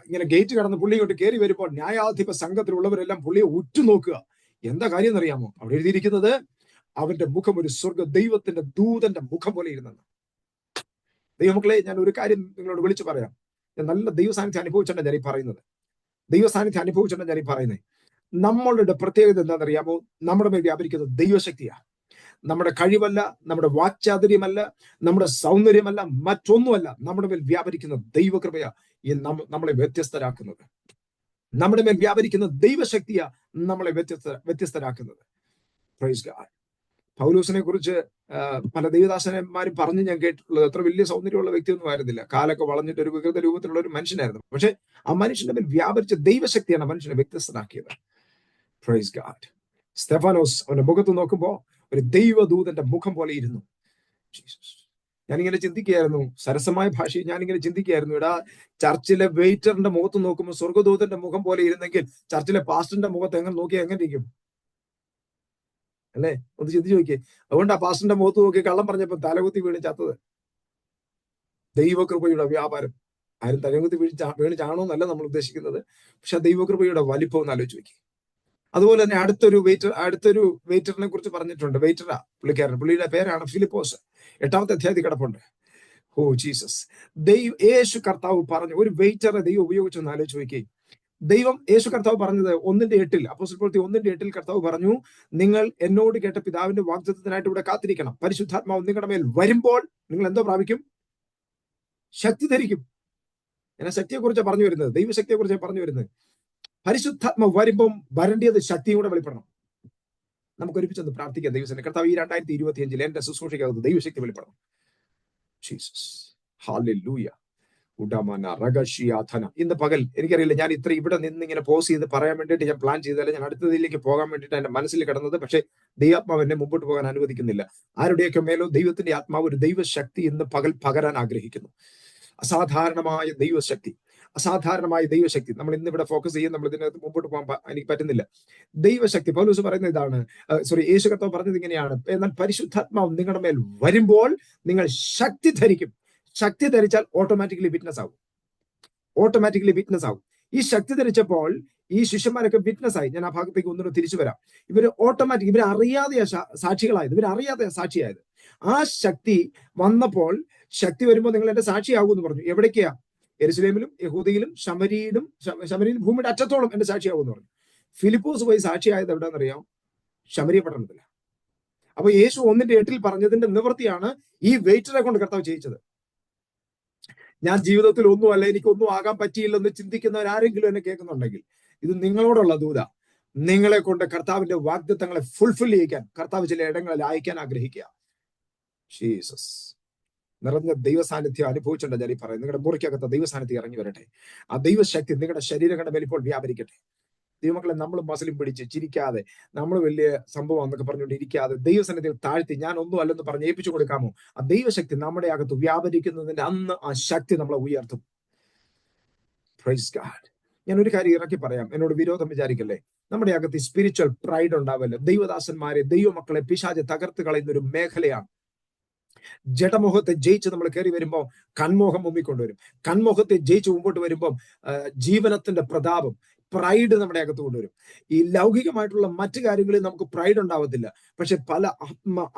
ഇങ്ങനെ ഗേറ്റ് കടന്ന് പുള്ളി ഇങ്ങോട്ട് കയറി വരുമ്പോൾ ന്യായാധിപ സംഘത്തിലുള്ളവരെല്ലാം പുള്ളിയെ ഉറ്റുനോക്കുക. എന്താ കാര്യം എന്നറിയാമോ? അവിടെ എഴുതിയിരിക്കുന്നത് അവന്റെ മുഖം ഒരു ദൈവത്തിന്റെ ദൂതന്റെ മുഖം പോലെ ഇരുന്നെന്ന്. ദൈവമക്കളെ, ഞാൻ ഒരു കാര്യം നിങ്ങളോട് വിളിച്ചു പറയാം. ഞാൻ നല്ല ദൈവസാന്നിധ്യം അനുഭവിച്ചിട്ടാണ് ഞാൻ ഈ പറയുന്നത്. നമ്മളുടെ പ്രത്യേകത എന്താണെന്നറിയാമോ? നമ്മുടെ മേൽ വ്യാപരിക്കുന്നത് ദൈവശക്തിയാണ്. നമ്മുടെ കഴിവല്ല, നമ്മുടെ വാക്ചാതുര്യമല്ല, നമ്മുടെ സൗന്ദര്യമല്ല, മറ്റൊന്നുമല്ല. നമ്മുടെ മേൽ വ്യാപരിക്കുന്ന ദൈവകൃപയാ നമ്മളെ വ്യത്യസ്തരാക്കുന്നത്. നമ്മുടെ മേൽ വ്യാപരിക്കുന്ന ദൈവശക്തിയാ നമ്മളെ വ്യത്യസ്തരാക്കുന്നത്. Praise God. പൗലോസിനെ കുറിച്ച് പല ദൈവദാസന്മാരും പറഞ്ഞ് ഞാൻ കേട്ടിട്ടുള്ളത് അത്ര വലിയ സൗന്ദര്യമുള്ള വ്യക്തിയൊന്നും ആയിരുന്നില്ല. കാലൊക്കെ വളഞ്ഞിട്ട് ഒരു വികൃത രൂപത്തിലുള്ള ഒരു മനുഷ്യനായിരുന്നു. പക്ഷെ ആ മനുഷ്യന്റെ മേൽ വ്യാപരിച്ച ദൈവശക്തിയാണ് മനുഷ്യനെ വ്യത്യസ്തനാക്കിയത്. Praise God. സ്തെഫാനോസ് അവന്റെ മുഖത്ത് നോക്കുമ്പോ ഒരു ദൈവദൂതന്റെ മുഖം പോലെ ഇരുന്നു. ഞാനിങ്ങനെ ചിന്തിക്കുകയായിരുന്നു, സരസമായ ഭാഷയിൽ ഞാനിങ്ങനെ ചിന്തിക്കുകയായിരുന്നു, എടാ, ചർച്ചിലെ വെയിറ്ററിന്റെ മുഖത്ത് നോക്കുമ്പോൾ സ്വർഗദൂതന്റെ മുഖം പോലെ ഇരുന്നെങ്കിൽ ചർച്ചിലെ പാസ്റ്ററിന്റെ മുഖത്ത് എങ്ങനെ നോക്കിയാൽ എങ്ങനെ ഇരിക്കും അല്ലെ? ഒന്ന് ചിന്തിച്ചു നോക്കിയേ. അതുകൊണ്ട് ആ പാസ്റ്ററിന്റെ മുഖത്ത് നോക്കി കള്ളം പറഞ്ഞപ്പോ തലകുത്തി വീണ് ചത്തത്. ദൈവകൃപയുടെ വ്യാപാരം. ആരും തലകുത്തി വീണ് ചാണോന്നല്ല നമ്മൾ ഉദ്ദേശിക്കുന്നത്. പക്ഷെ ദൈവകൃപയുടെ വലിപ്പം ഒന്ന് ആലോചിച്ച് നോക്കി. അതുപോലെ തന്നെ അടുത്തൊരു വെയിറ്ററിനെ കുറിച്ച് പറഞ്ഞിട്ടുണ്ട്. വെയിറ്ററാ പുള്ളിക്കാരൻ. പുള്ളിയുടെ പേരാണ് ഫിലിപ്പോസ്. 8-ാമത്തെ അധ്യായത്തിൽ കിടപ്പുണ്ട്. Oh Jesus. യേശു കർത്താവ് പറഞ്ഞു ഒരു വെയിറ്ററെ ദൈവം ഉപയോഗിച്ചൊന്ന് ആലോചിച്ച് നോക്കി. യേശു കർത്താവ് പറഞ്ഞത് 1:8 അപ്പോസ്തല പ്രവൃത്തി 1:8 കർത്താവ് പറഞ്ഞു, നിങ്ങൾ എന്നോട് കേട്ട പിതാവിന്റെ വാഗ്ദത്തത്തിനായിട്ട് ഇവിടെ കാത്തിരിക്കണം. പരിശുദ്ധാത്മാവ് നിങ്ങളുടെ മേൽ വരുമ്പോൾ നിങ്ങൾ എന്തോ പ്രാപിക്കും? ശക്തി ധരിക്കും. ഞാൻ ശക്തിയെ കുറിച്ചാണ് പറഞ്ഞു വരുന്നത്, ദൈവശക്തിയെ കുറിച്ചാണ് പറഞ്ഞു വരുന്നത്. പരിശുദ്ധാത്മാവ് വരുമ്പം വരേണ്ടത് ശക്തിയും കൂടെ വെളിപ്പെടണം. നമുക്ക് ഒരുമിച്ചൊന്ന് പ്രാർത്ഥിക്കാം. ദൈവസേന കർത്താവ്, ഈ 2025 എന്റെ ശുശ്രൂഷയ്ക്കകത്ത് ദൈവശക്തി വെളിപ്പെടണം. ജീസസ്. ഹല്ലേലൂയ. ഇന്ന് പകൽ എനിക്കറിയില്ല, ഞാൻ ഇവിടെ നിന്ന് ഇങ്ങനെ പോസ് ചെയ്ത് പറയാൻ വേണ്ടിയിട്ട് ഞാൻ പ്ലാൻ ചെയ്താലും ഞാൻ അടുത്തതിലേക്ക് പോകാൻ വേണ്ടിയിട്ട് എന്റെ മനസ്സിൽ കിടന്നത്. പക്ഷെ ദൈവാത്മാവ് എന്നെ മുമ്പോട്ട് പോകാൻ അനുവദിക്കുന്നില്ല. ആരുടെയൊക്കെ മേലോ ദൈവത്തിന്റെ ആത്മാവ് ഒരു ദൈവശക്തി ഇന്ന് പകൽ പകരാൻ ആഗ്രഹിക്കുന്നു. അസാധാരണമായ ദൈവശക്തി. നമ്മൾ ഇന്ന് ഇവിടെ ഫോക്കസ് ചെയ്യും. നമ്മൾ ഇതിനകത്ത് മുമ്പോട്ട് പോകാൻ എനിക്ക് പറ്റുന്നില്ല. ദൈവശക്തി. പൗലോസ് പറയുന്ന ഇതാണ്, യേശു കർത്താവ് പറഞ്ഞത് ഇങ്ങനെയാണ്, എന്നാൽ പരിശുദ്ധാത്മാവ് നിങ്ങളുടെ മേൽ വരുമ്പോൾ നിങ്ങൾ ശക്തി ധരിക്കും. ശക്തി ധരിച്ചാൽ ഓട്ടോമാറ്റിക്കലി വിറ്റ്നസ് ആകും. ഓട്ടോമാറ്റിക്കലി വിറ്റ്നസ് ആകും. ഈ ശക്തി ധരിച്ചപ്പോൾ ഈ ശിഷ്യന്മാരൊക്കെ വിറ്റ്നസ് ആയി. ഞാൻ ആ ഭാഗത്തേക്ക് ഒന്നുകൂടെ തിരിച്ചു വരാം. ഇവര് ഓട്ടോമാറ്റിക്, ഇവരറിയാതെ സാക്ഷികളായത്, ഇവരറിയാതെ സാക്ഷിയായത്. ആ ശക്തി വന്നപ്പോൾ, ശക്തി വരുമ്പോൾ നിങ്ങൾ എന്റെ സാക്ഷിയാകൂ എന്ന് പറഞ്ഞു. എവിടേക്കാ? യെരുശലേമിലും യഹൂദയിലും ശമരിയിലും ഭൂമിയുടെ അറ്റത്തോളം എന്റെ സാക്ഷിയാകും എന്ന് പറഞ്ഞു. ഫിലിപ്പോസ് പോയി സാക്ഷിയായത് എവിടെയാണെന്നറിയാം? ശമരിയ പട്ടണത്തില. അപ്പൊ യേശു 1:8 പറഞ്ഞതിന്റെ നിവൃത്തിയാണ് ഈ വെയിറ്ററെ കൊണ്ട് കർത്താവ് ചെയ്യിച്ചത്. ഞാൻ ജീവിതത്തിൽ ഒന്നുമല്ല, എനിക്കൊന്നും ആകാൻ പറ്റിയില്ലെന്ന് ചിന്തിക്കുന്നവരാരെങ്കിലും എന്നെ കേൾക്കുന്നുണ്ടെങ്കിൽ, ഇത് നിങ്ങളോടുള്ള ദൂത. നിങ്ങളെ കൊണ്ട് കർത്താവിന്റെ വാഗ്ദത്തങ്ങളെ ഫുൾഫിൽ ചെയ്യിക്കാൻ കർത്താവ് ചില ഇടങ്ങളിൽ അയക്കാൻ ആഗ്രഹിക്കുക. ജീസസ് നിറഞ്ഞ ദൈവസാന്നിധ്യം അനുഭവിച്ചിട്ടുണ്ട് ഞാൻ ഈ പറയുന്നത്. നിങ്ങളുടെ മുറിക്കകത്ത് ദൈവസാന്നിധ്യം ഇറങ്ങി വരട്ടെ. ആ ദൈവശക്തി നിങ്ങളുടെ ശരീരങ്ങളുടെ മേൽ ഇപ്പോൾ വ്യാപരിക്കട്ടെ. ദൈവമക്കളെ, നമ്മൾ മസിലും പിടിച്ച് ചിരിക്കാതെ, നമ്മൾ വലിയ സംഭവം എന്നൊക്കെ പറഞ്ഞുകൊണ്ട് ഇരിക്കാതെ, ദൈവസന്നിധിയിൽ താഴ്ത്തി ഞാൻ ഒന്നും അല്ലെന്ന് പറഞ്ഞ് ഏൽപ്പിച്ചു കൊടുക്കാമോ? ആ ദൈവശക്തി നമ്മുടെ അകത്ത് വ്യാപരിക്കുന്നതിന്റെ അന്ന് ആ ശക്തി നമ്മളെ ഉയർത്തും. Praise God. ഞാൻ ഒരു കാര്യം ഇറക്കി പറയാം, എന്നോട് വിരോധം വിചാരിക്കല്ലേ. നമ്മുടെ അകത്ത് സ്പിരിച്വൽ പ്രൈഡ് ഉണ്ടാവല്ലോ. ദൈവദാസന്മാരെ, ദൈവമക്കളെ പിശാച് തകർത്ത് കളയുന്ന ഒരു മേഖലയാണ്. ജഡമോഹത്തെ ജയിച്ച് നമ്മൾ കയറി വരുമ്പോൾ കൺമോഹം മുമ്പിക്കൊണ്ടുവരും. കൺമോഹത്തെ ജയിച്ച് മുമ്പോട്ട് വരുമ്പോൾ ജീവനത്തിന്റെ പ്രതാപം, പ്രൈഡ് നമ്മുടെ അകത്ത് കൊണ്ടുവരും. ഈ ലൗകികമായിട്ടുള്ള മറ്റു കാര്യങ്ങളിൽ നമുക്ക് പ്രൈഡ് ഉണ്ടാവത്തില്ല. പക്ഷെ പല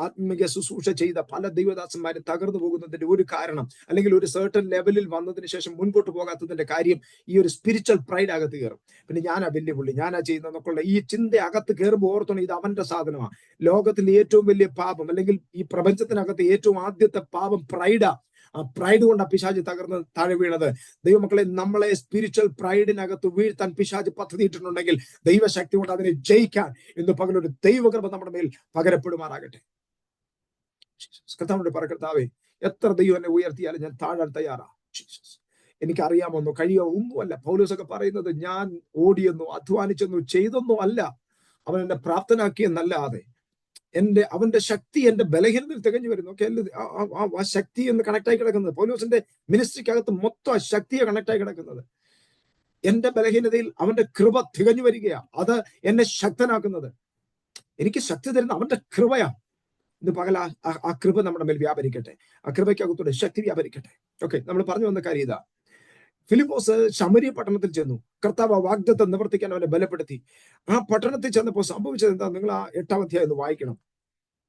ആത്മീയ ശുശ്രൂഷ ചെയ്ത പല ദൈവദാസന്മാരും തകർന്നു പോകുന്നതിന്റെ ഒരു കാരണം, അല്ലെങ്കിൽ ഒരു സർട്ടൻ ലെവലിൽ വന്നതിന് ശേഷം മുൻപോട്ട് പോകാത്തതിന്റെ കാര്യം ഈ ഒരു സ്പിരിച്വൽ പ്രൈഡ് അകത്ത് കയറും. പിന്നെ ഞാനാ വലിയ പുള്ളി, ഞാനാ ചെയ്യുന്നതൊക്കെയുള്ള ഈ ചിന്ത അകത്ത് കയറുമ്പോൾ ഓർത്തോണം, ഇത് അവന്റെ സാധനമാണ്. ലോകത്തിലെ ഏറ്റവും വലിയ പാപം, അല്ലെങ്കിൽ ഈ പ്രപഞ്ചത്തിനകത്ത് ഏറ്റവും ആദ്യത്തെ പാപം പ്രൈഡാ. ആ പ്രൈഡ് കൊണ്ട് പിശാച് തകർന്ന് താഴെ വീണത്. ദൈവമക്കളെ, നമ്മളെ സ്പിരിച്വൽ പ്രൈഡിനകത്ത് വീഴ്ത്താൻ പിശാച് പദ്ധതിയിട്ടുണ്ടെങ്കിൽ ദൈവശക്തി കൊണ്ട് അതിനെ ജയിക്കാൻ ഇന്ന് പകലൊരു ദൈവകൃപ നമ്മുടെ മേൽ പകരപ്പെടുമാറാകട്ടെ. കർത്താവിനോട് പറ, കർത്താവേ, എത്ര ദൈവം എന്നെ ഉയർത്തിയാലും ഞാൻ താഴാൻ തയ്യാറാ. എനിക്കറിയാമെന്നോ കഴിയോ ഒന്നുമല്ല. പൗലോസൊക്കെ പറയുന്നത്, ഞാൻ ഓടിയെന്നോ അധ്വാനിച്ചെന്നോ ചെയ്തൊന്നോ അല്ല, അവൻ എന്നെ പ്രാപ്തനാക്കിയെന്നല്ലാതെ അവന്റെ ശക്തി എന്റെ ബലഹീനതയിൽ തികഞ്ഞു വരുന്നു. ഓക്കെ, ആ ശക്തി എന്ന് കണക്ട് ആയി കിടക്കുന്നത് പൗലോസിന്റെ മിനിസ്ട്രിക്കകത്ത് മൊത്തം ആ ശക്തിയെ കണക്ട് ആയി കിടക്കുന്നത്. എന്റെ ബലഹീനതയിൽ അവന്റെ കൃപ തികഞ്ഞു വരികയാ. അത് എന്നെ ശക്തനാക്കുന്നത്. എനിക്ക് ശക്തി തരുന്ന അവന്റെ കൃപയാ. ഇന്ന് പകൽ ആ കൃപ നമ്മുടെ മേൽ വ്യാപരിക്കട്ടെ. ആ കൃപയ്ക്കകത്തൂടെ ശക്തി വ്യാപരിക്കട്ടെ. ഓക്കെ, നമ്മൾ പറഞ്ഞു വന്ന കാര്യം ഇതാ. ഫിലിപ്പോസ് ശമരിയ പട്ടണത്തിൽ ചെന്നു. കർത്താവ് ആ വാഗ്ദത്തം നിവർത്തിക്കാൻ അവനെ ബലപ്പെടുത്തി. ആ പട്ടണത്തിൽ ചെന്നപ്പോൾ സംഭവിച്ചത് എന്താ? നിങ്ങൾ ആ 8-ാം അധ്യായം ഒന്ന് വായിക്കണം.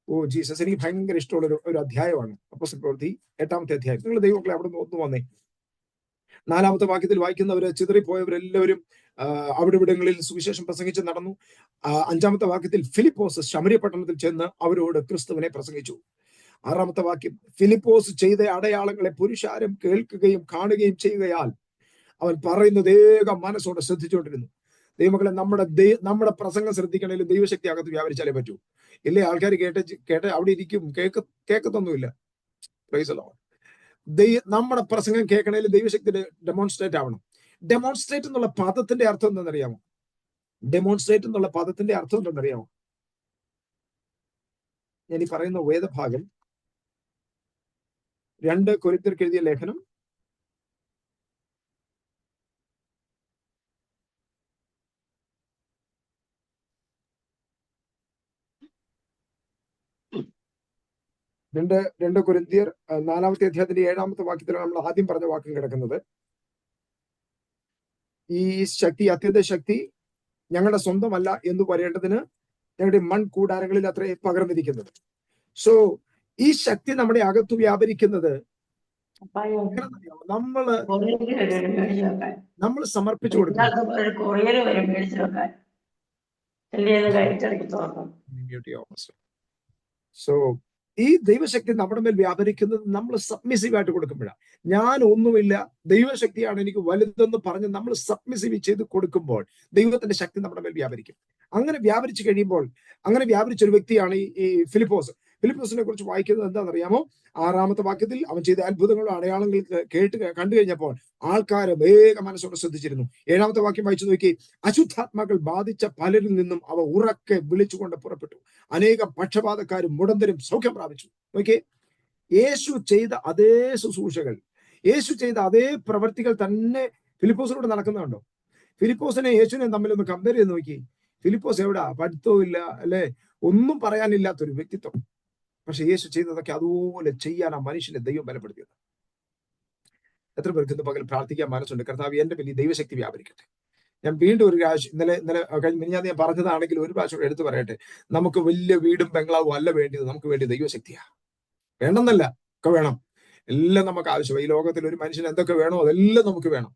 ഓ ജീസസ്, എനിക്ക് ഭയങ്കര ഇഷ്ടമുള്ള ഒരു അധ്യായമാണ് അപ്പോസ്തല പ്രവൃത്തി 8-ാമത്തെ അധ്യായം. നിങ്ങൾ ദൈവമക്കളെ അവിടെ നിന്ന് ഒന്ന് വന്നേ. 4-ാമത്തെ വാക്യത്തിൽ വായിക്കുന്നവര് ചിതറിപ്പോയവരെല്ലാവരും അവിടെ ഇവിടങ്ങളിൽ സുവിശേഷം പ്രസംഗിച്ച് നടന്നു. 5-ാമത്തെ വാക്യത്തിൽ ഫിലിപ്പോസ് ശമരിയ പട്ടണത്തിൽ ചെന്ന് അവരോട് ക്രിസ്തുവിനെ പ്രസംഗിച്ചു. 6-ാമത്തെ വാക്യം, ഫിലിപ്പോസ് ചെയ്ത അടയാളങ്ങളെ പുരുഷാരം കേൾക്കുകയും കാണുകയും ചെയ്യുകയാൽ അവൻ പറയുന്നത് ഏക മനസ്സോടെ ശ്രദ്ധിച്ചുകൊണ്ടിരുന്നു. ദൈവമക്കളെ, നമ്മുടെ പ്രസംഗം ശ്രദ്ധിക്കണമെങ്കിൽ ദൈവശക്തി അകത്ത് വ്യാപരിച്ചാലേ പറ്റൂ. ഇല്ലേ, ആൾക്കാർ കേട്ട് അവിടെ ഇരിക്കും, കേൾക്കത്തൊന്നുമില്ല. Price the Lord. നമ്മുടെ പ്രസംഗം കേൾക്കണമെങ്കിൽ ദൈവശക്തി ഡെമോൺസ്ട്രേറ്റ് ആവണം. ഡെമോൺസ്ട്രേറ്റ് എന്നുള്ള പദത്തിന്റെ അർത്ഥം എന്താണെന്നറിയാമോ? ഡെമോൺസ്ട്രേറ്റ് എന്നുള്ള പദത്തിന്റെ അർത്ഥം എന്താണെന്നറിയാമോ? ഞാൻ ഈ പറയുന്ന വേദഭാഗം 2 കൊരിന്ത്യർക്ക് എഴുതിയ ലേഖനം 2 കൊരിന്ത്യർ 4-ാമത്തെ അധ്യായത്തിന്റെ 7-ാമത്തെ വാക്യത്തിലാണ് നമ്മൾ ആദ്യം പറഞ്ഞ വാക്യം കിടക്കുന്നത്. ഈ ശക്തി, അത്യന്ത ശക്തി ഞങ്ങളുടെ സ്വന്തമല്ല എന്ന് പറയേണ്ടതിന് ഞങ്ങളുടെ മൺകൂടാരങ്ങളിൽ അത്രേ പകർന്നിരിക്കുന്നത്. സോ ഈ ശക്തി നമ്മുടെ അകത്ത് വ്യാപരിക്കുന്നത് നമ്മൾ സമർപ്പിച്ചു കൊടുക്കുന്നത്. സോ ഈ ദൈവശക്തി നമ്മുടെ മേൽ വ്യാപരിക്കുന്നത് നമ്മൾ സബ്മിസീവ് ആയിട്ട് കൊടുക്കുമ്പോഴാണ്. ഞാൻ ഒന്നുമില്ല, ദൈവശക്തിയാണ് എനിക്ക് വലുതെന്ന് പറഞ്ഞ് നമ്മൾ സബ്മിസീവ് ചെയ്ത് കൊടുക്കുമ്പോൾ ദൈവത്തിന്റെ ശക്തി നമ്മുടെ മേൽ വ്യാപരിക്കും. അങ്ങനെ വ്യാപരിച്ചു കഴിയുമ്പോൾ, അങ്ങനെ വ്യാപരിച്ച ഒരു വ്യക്തിയാണ് ഈ ഫിലിപ്പോസ്. ഫിലിപ്പോസിനെ കുറിച്ച് വായിക്കുന്നത് എന്താണെന്നറിയാമോ? 6-ാമത്തെ വാക്യത്തിൽ അവൻ ചെയ്ത അത്ഭുതങ്ങളും അടയാളങ്ങൾ കണ്ടു കഴിഞ്ഞപ്പോൾ ആൾക്കാർ വേഗ മനസ്സോടെ ശ്രദ്ധിച്ചിരുന്നു. 7-ാമത്തെ വാക്യം വായിച്ചു നോക്കി. അശുദ്ധാത്മാക്കൾ ബാധിച്ച പലരിൽ നിന്നും അവ ഉറക്കെ വിളിച്ചുകൊണ്ട് പുറപ്പെട്ടു. അനേകം പക്ഷപാതക്കാരും മുടന്തരും സൗഖ്യം പ്രാപിച്ചു. നോക്കിയേ, യേശു ചെയ്ത അതേ ശുശ്രൂഷകൾ, യേശു ചെയ്ത അതേ പ്രവൃത്തികൾ തന്നെ ഫിലിപ്പോസിലൂടെ നടക്കുന്നുണ്ടോ? ഫിലിപ്പോസിനെ യേശുവിനെ തമ്മിലൊന്ന് കമ്പയർ ചെയ്ത് നോക്കി. ഫിലിപ്പോസ് എവിടാ? പഠിത്തവും ഇല്ല, അല്ലെ, ഒന്നും പറയാനില്ലാത്തൊരു വ്യക്തിത്വം. പക്ഷെ യേശു ചെയ്തതൊക്കെ അതുപോലെ ചെയ്യാൻ ആ മനുഷ്യനെ ദൈവം ബലപ്പെടുത്തിയത്. എത്ര പേർക്ക് ഇന്ന് പകൽ പ്രാർത്ഥിക്കാൻ മനസ്സുണ്ട്? കർത്താവ് എന്റെ വലിയ ദൈവശക്തി വ്യാപരിക്കട്ടെ. ഞാൻ വീണ്ടും ഒരു പ്രാവശ്യം ഇന്നലെ മിനിഞ്ഞാന്ന് ഞാൻ പറഞ്ഞതാണെങ്കിൽ ഒരു പ്രാവശ്യം എടുത്തു പറയട്ടെ. നമുക്ക് വലിയ വീടും ബംഗ്ലാവും അല്ല വേണ്ടിയത്, നമുക്ക് വേണ്ടി ദൈവശക്തിയാ. വേണമെന്നല്ല, ഒക്കെ വേണം, എല്ലാം നമുക്ക് ആവശ്യമാണ്. ഈ ലോകത്തിൽ ഒരു മനുഷ്യന് എന്തൊക്കെ വേണോ അതെല്ലാം നമുക്ക് വേണം.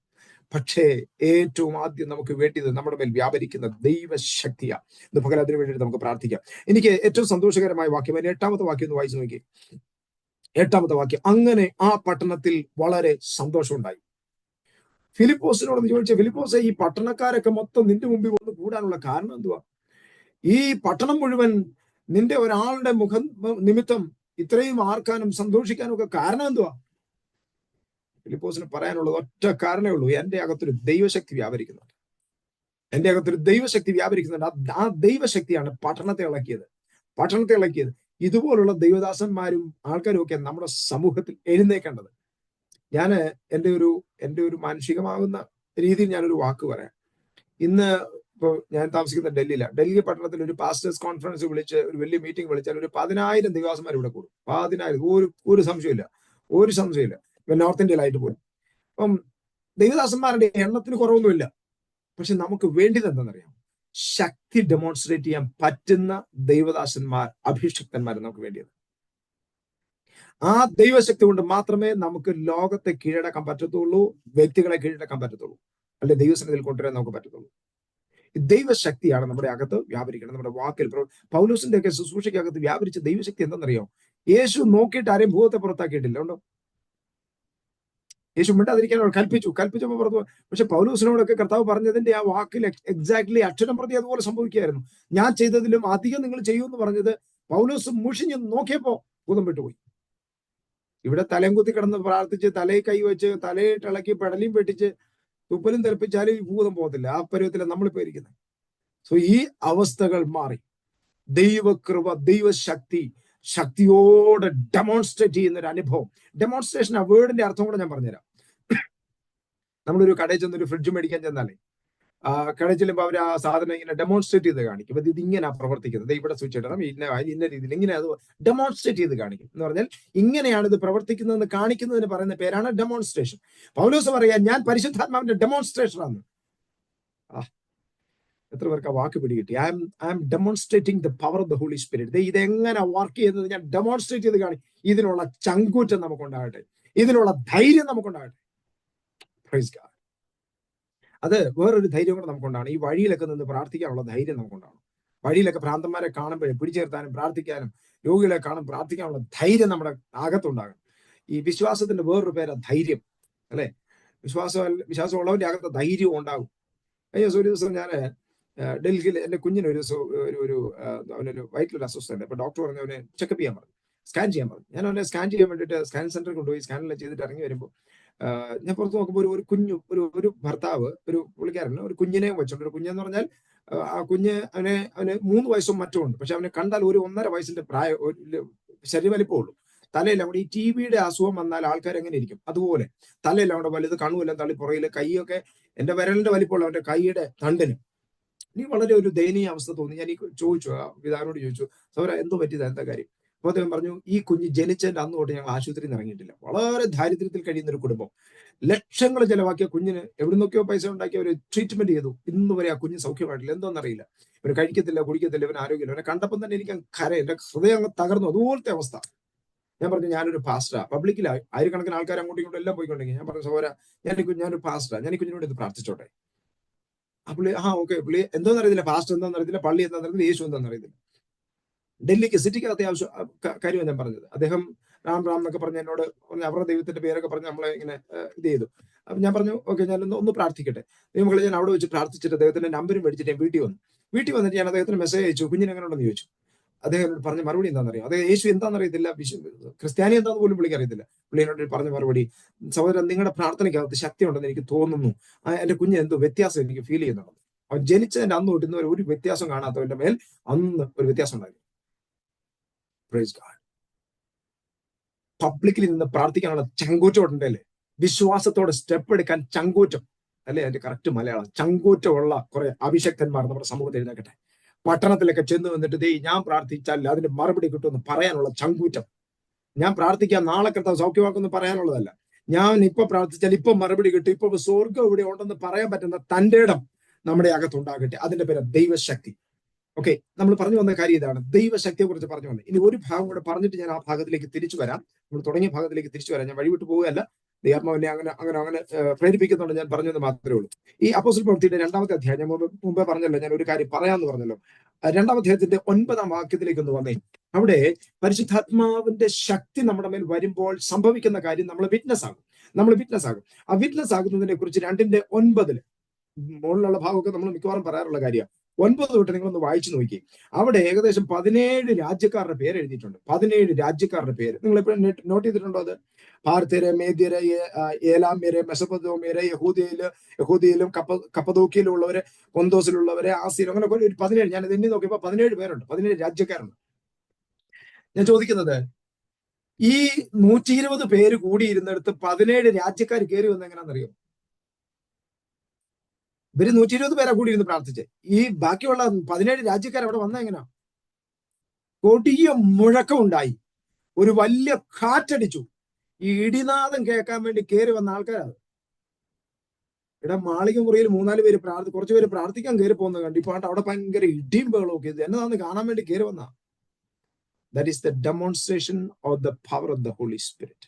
പക്ഷേ ഏറ്റവും ആദ്യം നമുക്ക് വേണ്ടിയത് നമ്മുടെ മേൽ വ്യാപരിക്കുന്ന ദൈവശക്തിയാ. ഇന്ന് പകൽ അതിനു വേണ്ടിയിട്ട് നമുക്ക് പ്രാർത്ഥിക്കാം. എനിക്ക് ഏറ്റവും സന്തോഷകരമായ വാക്യം, അതിന് 8-ാമത്തെ വാക്യം ഒന്ന് വായിച്ചു നോക്കി. 8-ാമത്തെ വാക്യം, അങ്ങനെ ആ പട്ടണത്തിൽ വളരെ സന്തോഷമുണ്ടായി. ഫിലിപ്പോസിനോടൊന്ന് ചോദിച്ച, ഫിലിപ്പോസെ, ഈ പട്ടണക്കാരൊക്കെ മൊത്തം നിന്റെ മുമ്പിൽ വന്ന് കൂടാനുള്ള കാരണം എന്തുവാ? ഈ പട്ടണം മുഴുവൻ നിന്റെ ഒരാളുടെ മുഖം നിമിത്തം ഇത്രയും ആർക്കാനും സന്തോഷിക്കാനും ഒക്കെ കാരണം എന്തുവാ? ഫിലിപ്പോസിന് പറയാനുള്ളത് ഒറ്റ കാരണമേ ഉള്ളൂ, എന്റെ അകത്തൊരു ദൈവശക്തി വ്യാപരിക്കുന്നുണ്ട്. എന്റെ അകത്തൊരു ദൈവശക്തി വ്യാപരിക്കുന്നുണ്ട്. ആ ദൈവശക്തിയാണ് പട്ടണത്തെ ഇളക്കിയത്. ഇതുപോലുള്ള ദൈവദാസന്മാരും ആൾക്കാരും ഒക്കെ നമ്മുടെ സമൂഹത്തിൽ എഴുന്നേക്കേണ്ടത്. ഞാന് എൻ്റെ ഒരു മാനുഷികമാകുന്ന രീതിയിൽ ഞാനൊരു വാക്ക് പറയാം. ഇന്ന് ഇപ്പോൾ ഞാൻ താമസിക്കുന്ന ഡൽഹി പട്ടണത്തിൽ ഒരു പാസ്റ്റേഴ്സ് കോൺഫറൻസ് വിളിച്ച് ഒരു വലിയ മീറ്റിംഗ് വിളിച്ചാൽ ഒരു 10,000 ദൈവദാസന്മാർ ഇവിടെ കൂടും. 10,000, ഒരു സംശയമില്ല. ഇപ്പൊ നോർത്ത് ഇന്ത്യയിലായിട്ട് പോലും. അപ്പം ദൈവദാസന്മാരുടെ എണ്ണത്തിന് കുറവൊന്നുമില്ല. പക്ഷെ നമുക്ക് വേണ്ടത് എന്താണെന്നറിയാം? ശക്തി ഡെമോൺസ്ട്രേറ്റ് ചെയ്യാൻ പറ്റുന്ന ദൈവദാസന്മാർ, അഭിഷിക്തന്മാർ നമുക്ക് വേണ്ടിയത്. ആ ദൈവശക്തി കൊണ്ട് മാത്രമേ നമുക്ക് ലോകത്തെ കീഴടക്കാൻ പറ്റത്തുള്ളൂ, വ്യക്തികളെ കീഴടക്കാൻ പറ്റത്തുള്ളൂ, അല്ലെ ദൈവസന്നിധിയിൽ കൊണ്ടുവരാൻ നമുക്ക് പറ്റത്തുള്ളൂ. ദൈവശക്തിയാണ് നമ്മുടെ അകത്ത് വ്യാപരിക്കണം. നമ്മുടെ വാക്കിൽ, പൗലോസിന്റെ ഒക്കെ ശുശ്രൂഷയ്ക്കകത്ത് വ്യാപരിച്ച ദൈവശക്തി എന്താണെന്നറിയോ? യേശു നോക്കിയിട്ട് ആരെയും ഭൂതത്തെ പുറത്താക്കിയിട്ടില്ല. ഉണ്ടോ? യേശു മിണ്ടാതിരിക്കാൻ കൽപ്പിച്ചപ്പോൾ പുറത്തു. പക്ഷെ പൗലോസിനോടൊക്കെ കർത്താവ് പറഞ്ഞതിന്റെ ആ വാക്കിൽ എക്സാക്ട്ലി അക്ഷരം പ്രതി അതുപോലെ സംഭവിക്കുകയായിരുന്നു. ഞാൻ ചെയ്തതിലും അധികം നിങ്ങൾ ചെയ്യുമെന്ന് പറഞ്ഞത് പൗലോസ് മുഷിഞ്ഞ് നോക്കിയപ്പോ ഭൂതം വിട്ടുപോയി. ഇവിടെ തലയും കുത്തി കിടന്ന് പ്രാർത്ഥിച്ച് തലയിൽ കൈവച്ച് തലയിട്ടിളക്കി പെടലിയും വെട്ടിച്ച് തുപ്പലും തെറിപ്പിച്ചാലും ഈ ഭൂതം പോകത്തില്ല. ആ പരുവത്തിലാണ് നമ്മളിപ്പോ ഇരിക്കുന്നത്. സോ ഈ അവസ്ഥകൾ മാറി ദൈവകൃപ, ശക്തിയോടെ ഡെമോൺസ്ട്രേറ്റ് ചെയ്യുന്ന ഒരു അനുഭവം. ഡെമോൺസ്ട്രേഷൻ, ആ വേർഡിന്റെ അർത്ഥം കൂടെ ഞാൻ പറഞ്ഞുതരാം. നമ്മളൊരു കടയിൽ ചെന്ന് ഒരു ഫ്രിഡ്ജ് മേടിക്കാൻ ചെന്നാലേ കടയിൽ ചെല്ലുമ്പോൾ അവർ ആ സാധനം ഇങ്ങനെ ഡെമോൺസ്ട്രേറ്റ് ചെയ്ത് കാണിക്കും. ഇത് ഇങ്ങനെ പ്രവർത്തിക്കുന്നത്, ഇവിടെ സ്വിച്ച് ഇടണം, ഇന്ന രീതിയിൽ ഇങ്ങനെ അത് ഡെമോൺസ്ട്രേറ്റ് ചെയ്ത് കാണിക്കും. എന്ന് പറഞ്ഞാൽ ഇങ്ങനെയാണ് ഇത് പ്രവർത്തിക്കുന്നതെന്ന് കാണിക്കുന്നതിന് പറയുന്ന പേരാണ് ഡെമോൺസ്ട്രേഷൻ. പൗലോസ് പറയാ, ഞാൻ പരിശുദ്ധാത്മാവിന്റെ ഡെമോൺസ്ട്രേഷൻ ആണ്. എത്ര പേർക്ക് ആ വാക്ക് പിടികിട്ടി? I am demonstrating the power of the Holy Spirit. ഇതെങ്ങനെ വർക്ക് ചെയ്യുന്നത് ഞാൻ ഡെമോൺസ്ട്രേറ്റ് ചെയ്ത് കാണിക്കും. ഇതിനുള്ള ചങ്കൂറ്റം നമുക്കുണ്ടാകട്ടെ, ഇതിനുള്ള ധൈര്യം നമുക്കുണ്ടാകട്ടെ. Praise God. അത് വേറൊരു ധൈര്യം കൂടെ നമുക്കുണ്ടാണ്. ഈ വഴിയിലൊക്കെ നിന്ന് പ്രാർത്ഥിക്കാനുള്ള ധൈര്യം നമുക്കുണ്ടാണ്. വഴിയിലൊക്കെ ഭ്രാന്തന്മാരെ കാണുമ്പോഴേ പിടിച്ചേർത്താനും പ്രാർത്ഥിക്കാനും, രോഗികളെ കാണും പ്രാർത്ഥിക്കാനുള്ള ധൈര്യം നമ്മുടെ അകത്തുണ്ടാകണം. ഈ വിശ്വാസത്തിന്റെ വേറൊരു പേരാ ധൈര്യം, അല്ലെ? വിശ്വാസമുള്ളവന്റെ അകത്ത് ധൈര്യവും ഉണ്ടാകും. ഒരു ദിവസം ഞാൻ ഡൽഹിയിൽ എന്റെ കുഞ്ഞിന് അവനൊരു വയറ്റിലൊരു അസ്വസ്ഥത. അപ്പൊ ഡോക്ടർ പറഞ്ഞു അവനെ ചെക്കപ്പ് ചെയ്യാൻ പറഞ്ഞു, സ്കാൻ ചെയ്യാൻ പറഞ്ഞു. ഞാൻ അവനെ സ്കാൻ ചെയ്യാൻ വേണ്ടിയിട്ട് സ്കാൻ സെന്ററിൽ കൊണ്ടുപോയി സ്കാനെല്ലാം ചെയ്തിട്ട് ഇറങ്ങി വരുമ്പോൾ ഞാൻ പുറത്ത് നോക്കുമ്പോൾ ഒരു ഭർത്താവ്, ഒരു പുള്ളിക്കാരന് ഒരു കുഞ്ഞിനെ വെച്ചോണ്ട്, ഒരു കുഞ്ഞെന്ന് പറഞ്ഞാൽ ആ കുഞ്ഞ് അവന് 3 വയസ്സും മറ്റും ഉണ്ട്. പക്ഷെ അവനെ കണ്ടാൽ ഒരു 1.5 വയസ്സിന്റെ ശരീരവലിപ്പമേ ഉള്ളൂ. തലയെല്ലാം കൂടി, ഈ ടിവിയുടെ അസുഖം വന്നാൽ ആൾക്കാർ എങ്ങനെ ഇരിക്കും അതുപോലെ തലയെല്ലാം കൂടെ വലുത്, കണ്ണുമെല്ലാം തള്ളി, പുറകില് കൈയൊക്കെ എന്റെ വിരലിന്റെ വലിപ്പമുള്ള അവന്റെ കൈയുടെ തണ്ടിന്. എനിക്ക് വളരെ ഒരു ദയനീയ അവസ്ഥ തോന്നി. ഞാൻ ചോദിച്ചു, പിതാവിനോട് ചോദിച്ചു, സൗര എന്തോ പറ്റിയതാ, എന്താ കാര്യം? അപ്പൊ അദ്ദേഹം പറഞ്ഞു, ഈ കുഞ്ഞ് ജനിച്ചതിന്റെ അന്ന് തൊട്ട് ഞങ്ങൾ ആശുപത്രിയിൽ നിന്ന് ഇറങ്ങിയിട്ടില്ല. വളരെ ദാരിദ്ര്യത്തിൽ കഴിയുന്ന ഒരു കുടുംബം. ലക്ഷങ്ങൾ ചെലവാക്കിയ കുഞ്ഞിന് എവിടുന്നൊക്കെയോ പൈസ ഉണ്ടാക്കി അവർ ട്രീറ്റ്മെന്റ് ചെയ്തു. ഇന്ന് വരെ ആ കുഞ്ഞ് സൗഖ്യമായിട്ടില്ല. എന്തോന്നറിയില്ല. ഇവന് കഴിക്കത്തില്ല, കുടിക്കത്തില്ല, ഇവന് ആരോഗ്യമില്ല. അവനെ കണ്ടപ്പം തന്നെ എനിക്ക് എന്റെ ഹൃദയം അങ്ങ് തകർന്നു. അതുപോലത്തെ അവസ്ഥ. ഞാൻ പറഞ്ഞു, ഞാനൊരു പാസ്റ്ററാ. പബ്ലിക്കിൽ ആയിരക്കണക്കിന് ആൾക്കാർ അങ്ങോട്ടും ഇങ്ങോട്ടും എല്ലാം പോയിക്കൊണ്ടെങ്കിൽ ഞാൻ പറഞ്ഞു, സഹോദര, ഞാനൊരു പാസ്റ്ററാ, ഞാൻ ഈ കുഞ്ഞിനോട് ഇത് പ്രാർത്ഥിച്ചോട്ടെ? ആ പുള്ളി ഓക്കെ, പുള്ളി എന്തോന്ന് അറിയത്തില്ല, പാസ്റ്റർ എന്താണെന്ന് അറിയത്തില്ല, പള്ളി എന്താണെന്ന് അറിയത്തില്ല, യേശു എന്താണെന്ന് അറിയത്തില്ല. ഡൽഹിക്ക് സിറ്റിക്ക് അത്യാവശ്യം കാര്യമാണ് ഞാൻ പറഞ്ഞത്. അദ്ദേഹം റാം എന്നൊക്കെ പറഞ്ഞ് എന്നോട് അവരുടെ ദൈവത്തിന്റെ പേരൊക്കെ പറഞ്ഞ് നമ്മളെ ഇങ്ങനെ ഇത് ചെയ്തു. അപ്പൊ ഞാൻ പറഞ്ഞു, ഓക്കെ, ഞാൻ ഒന്ന് പ്രാർത്ഥിക്കട്ടെ. ദൈവങ്ങളെ, ഞാൻ അവിടെ വെച്ച് പ്രാർത്ഥിച്ചിട്ട് അദ്ദേഹത്തിന്റെ നമ്പരും മേടിച്ചിട്ട് ഞാൻ വീട്ടിൽ വന്നിട്ട് ഞാൻ അദ്ദേഹത്തിന് മെസ്സേജ് അയച്ചു, കുഞ്ഞിന് എങ്ങനെ ഉണ്ടെന്ന് ചോദിച്ചു. അദ്ദേഹം പറഞ്ഞ മറുപടി എന്താണെന്നറിയാം? അദ്ദേഹം യേശു എന്താണെന്നറിയത്തില്ല, ക്രിസ്ത്യാനി എന്താണെന്ന് പോലും പുള്ളിക്ക് അറിയത്തില്ല. പുള്ളിനോട് പറഞ്ഞ മറുപടി, സഹോദരൻ, നിങ്ങളുടെ പ്രാർത്ഥനയ്ക്കകത്ത് ശക്തി ഉണ്ടെന്ന് എനിക്ക് തോന്നുന്നു, എന്റെ കുഞ്ഞ് എന്തോ വ്യത്യാസം എനിക്ക് ഫീൽ ചെയ്യുന്നുണ്ട്. അവൻ ജനിച്ചതിന്റെ അന്ന് തൊട്ട് ഇന്നുവരെ ഒരു വ്യത്യാസം കാണാത്തവന്റെ മേൽ അന്ന് ഒരു വ്യത്യാസം ഉണ്ടായി. Praise God. പബ്ലിക്കിൽ നിന്ന് പ്രാർത്ഥിക്കാനുള്ള ചങ്കൂറ്റം ഉണ്ടല്ലേ? വിശ്വാസത്തോടെ സ്റ്റെപ്പ് എടുക്കാൻ ചങ്കൂറ്റം, അല്ലെ? അതിന്റെ കറക്റ്റ് മലയാളം. ചങ്കൂറ്റമുള്ള കുറെ അഭിഷക്തന്മാർ നമ്മുടെ സമൂഹത്തിൽ എഴുന്നേക്കട്ടെ. പട്ടണത്തിലൊക്കെ ചെന്ന് വന്നിട്ട് ഞാൻ പ്രാർത്ഥിച്ചാൽ അതിന്റെ മറുപടി കിട്ടുമെന്ന് പറയാനുള്ള ചങ്കൂറ്റം. ഞാൻ പ്രാർത്ഥിക്കാം, നാളെ കർത്താവ് സൗഖ്യമാക്കുമെന്ന് പറയാനുള്ളതല്ല. ഞാൻ ഇപ്പൊ പ്രാർത്ഥിച്ചാൽ ഇപ്പൊ മറുപടി കിട്ടും, ഇപ്പൊ സ്വർഗം ഇവിടെ ഉണ്ടെന്ന് പറയാൻ പറ്റുന്ന തന്റെ ഇടം നമ്മുടെ അകത്തുണ്ടാകട്ടെ. അതിന്റെ പേര് ദൈവശക്തി. ഓക്കെ, നമ്മൾ പറഞ്ഞു വന്ന കാര്യം ഇതാണ്, ദൈവശക്തിയെ കുറിച്ച് പറഞ്ഞു വന്നത്. ഇനി ഒരു ഭാഗം കൂടെ പറഞ്ഞിട്ട് ഞാൻ ആ ഭാഗത്തിലേക്ക് തിരിച്ചു വരാം. നമ്മൾ തുടങ്ങിയ ഭാഗത്തിലേക്ക് തിരിച്ചു വരാം. ഞാൻ വഴിവിട്ട് പോവുകയല്ല, ദൈവാത്മാവിനെ അങ്ങനെ പ്രേരിപ്പിക്കുന്നുണ്ട്. ഞാൻ പറഞ്ഞത് മാത്രമേ ഉള്ളൂ. ഈ അപ്പോസ്തല പ്രവൃത്തിയുടെ 2-ാമത്തെ അധ്യായം, ഞാൻ മുമ്പേ പറഞ്ഞല്ലോ, ഞാൻ ഒരു കാര്യം പറയാമെന്ന് പറഞ്ഞല്ലോ. 2-ാം അധ്യായത്തിന്റെ 9-ാം വാക്യത്തിലേക്ക് ഒന്ന് വന്നേ. അവിടെ പരിശുദ്ധാത്മാവിന്റെ ശക്തി നമ്മുടെ മേൽ വരുമ്പോൾ സംഭവിക്കുന്ന കാര്യം നമ്മൾ വിറ്റ്നസ് ആകും. ആ വിറ്റ്നസ് ആകുന്നതിനെ കുറിച്ച് 2:9 മുകളിലുള്ള ഭാഗമൊക്കെ നമ്മൾ മിക്കവാറും പറയാറുള്ള കാര്യമാണ്. 9 തൊട്ട് നിങ്ങളൊന്ന് വായിച്ചു നോക്കി. അവിടെ ഏകദേശം 17 രാജ്യക്കാരുടെ പേര് എഴുതിയിട്ടുണ്ട്. 17 രാജ്യക്കാരുടെ പേര് നിങ്ങൾ എപ്പോഴും നോട്ട് ചെയ്തിട്ടുണ്ടോ? അത് പാർത്യരെ, മേദ്യരെ, ഏലാമ്യരെ, മെസൊപ്പൊത്താമ്യരെ, യഹൂദിയിലും കപ്പദോക്കിയിലും ഉള്ളവരെ, പൊന്തോസിലുള്ളവരെ, ആസിയിലും, അങ്ങനെ ഒരു 17. ഞാൻ ഇത് എണ്ണി നോക്കിയപ്പോൾ 17 പേരുണ്ട്, 17 രാജ്യക്കാരുണ്ട്. ഞാൻ ചോദിക്കുന്നത്, ഈ 120 പേര് കൂടിയിരുന്നിടത്ത് 17 രാജ്യക്കാർ കയറി വന്ന എങ്ങനെയാണെന്നറിയോ? ഇവര് 120 പേരെ കൂടി ഇരുന്ന് പ്രാർത്ഥിച്ച്, ഈ ബാക്കിയുള്ള 17 രാജ്യക്കാർ അവിടെ വന്ന എങ്ങനെയാ? കൊടിയ മുഴക്കം ഉണ്ടായി, ഒരു വലിയ കാറ്റടിച്ചു, ഈ ഇടിനാദം കേൾക്കാൻ വേണ്ടി കയറി വന്ന ആൾക്കാരാണ്. ഇവിടെ മാളിക മുറിയിൽ 3-4 പേര് കുറച്ച് പേര് പ്രാർത്ഥിക്കാൻ കയറി പോകുന്നത് കണ്ടു. ഇപ്പൊ അവിടെ ഭയങ്കര ഇടിയും ബഹളവും ഒക്കെ. എന്നതാന്ന് കാണാൻ വേണ്ടി കയറി വന്ന. That is the demonstration of the power of the Holy Spirit.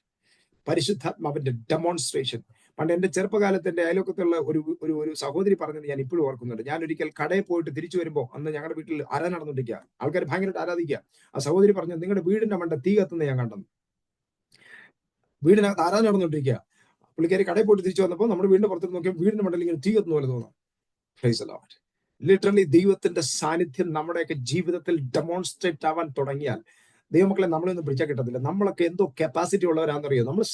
പരിശുദ്ധാത്മാവിന്റെ ഡെമോൺസ്ട്രേഷൻ. പണ്ട് എന്റെ ചെറുപ്പകാലത്ത് എന്റെ അയൽവക്കത്തുള്ള ഒരു സഹോദരി പറഞ്ഞത് ഞാൻ ഇപ്പോഴും ഓർക്കുന്നുണ്ട്. ഞാൻ ഒരിക്കൽ കടയിൽ പോയിട്ട് തിരിച്ചു വരുമ്പോൾ, അന്ന് ഞങ്ങളുടെ വീട്ടിൽ ആരാധന നടന്നുകൊണ്ടിരിക്കുക, ആൾക്കാർ ഭയങ്കരമായിട്ട് ആരാധിക്കുക. ആ സഹോദരി പറഞ്ഞു, നിങ്ങളുടെ വീടിന്റെ മണ്ട തീ കത്തുന്ന ഞാൻ കണ്ടെന്ന്. വീടിനകത്ത് ആരാധന നടന്നുകൊണ്ടിരിക്കുക. പുള്ളിക്കാരി കടയിൽ പോയിട്ട് തിരിച്ചു വന്നപ്പോൾ നമ്മുടെ വീടിന്റെ പുറത്ത് നോക്കിയാൽ വീടിന്റെ മണ്ടയിൽ ഇങ്ങനെ തീ കത്തുന്ന പോലെ തോന്നാം. Price the Lord. ലിറ്ററലി ദൈവത്തിന്റെ സാന്നിധ്യം നമ്മുടെയൊക്കെ ജീവിതത്തിൽ ഡെമോൺസ്ട്രേറ്റ് ആവാൻ തുടങ്ങിയാൽ, ദൈവമക്കളെ നമ്മളൊന്നും പിടിച്ചാൽ കിട്ടത്തില്ല. നമ്മളൊക്കെ എന്തോ കപ്പാസിറ്റി ഉള്ളവരാണെന്നറിയോ? നമ്മൾ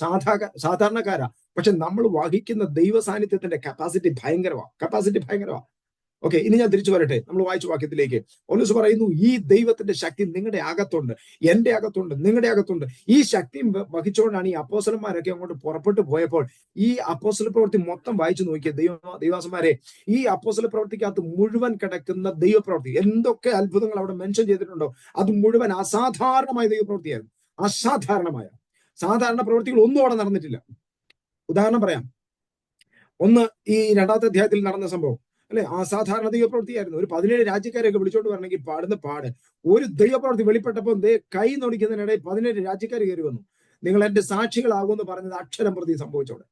സാധാരണക്കാരാ, പക്ഷെ നമ്മൾ വഹിക്കുന്ന ദൈവ സാന്നിധ്യത്തിന്റെ കപ്പാസിറ്റി ഭയങ്കരമാ. ഓക്കെ, ഇനി ഞാൻ തിരിച്ചു വരട്ടെ. നമ്മൾ വായിച്ച വാക്യത്തിലേക്ക്. പൗലോസ് പറയുന്നു, ഈ ദൈവത്തിന്റെ ശക്തി നിങ്ങളുടെ അകത്തുണ്ട്, എന്റെ അകത്തുണ്ട്, നിങ്ങളുടെ അകത്തുണ്ട്. ഈ ശക്തി വഹിച്ചുകൊണ്ടാണ് ഈ അപ്പോസ്തലന്മാരൊക്കെ അങ്ങോട്ട് പുറപ്പെട്ടു പോയപ്പോൾ, ഈ അപ്പോസ്തല പ്രവൃത്തി മൊത്തം വായിച്ചു നോക്കിയ ദൈവദാസന്മാരെ, ഈ അപ്പോസ്തല പ്രവൃത്തിക്കകത്ത് മുഴുവൻ കിടക്കുന്ന ദൈവപ്രവൃത്തി, എന്തൊക്കെ അത്ഭുതങ്ങൾ അവിടെ മെൻഷൻ ചെയ്തിട്ടുണ്ടോ, അത് മുഴുവൻ അസാധാരണമായ ദൈവപ്രവൃത്തിയായിരുന്നു. സാധാരണ പ്രവൃത്തികൾ ഒന്നും അവിടെ നടന്നിട്ടില്ല. ഉദാഹരണം പറയാം. ഒന്ന്, ഈ 2-ാമത്തെ അധ്യായത്തിൽ നടന്ന സംഭവം അല്ലെ, അസാധാരണ ദൈവപ്രവൃത്തിയായിരുന്നു. ഒരു 17 രാജ്യക്കാരെയൊക്കെ വിളിച്ചോണ്ട് വരണമെങ്കിൽ പാടുന്ന പാട്. ഒരു ദൈവപ്രവൃത്തി വെളിപ്പെട്ടപ്പോൾ കൈ നൊടിക്കുന്നതിനിടയിൽ 17 രാജ്യക്കാർ കയറി വന്നു. നിങ്ങൾ എന്റെ സാക്ഷികളാകുമെന്ന് പറഞ്ഞത് അക്ഷരം പ്രതി സംഭവിച്ചോടെ.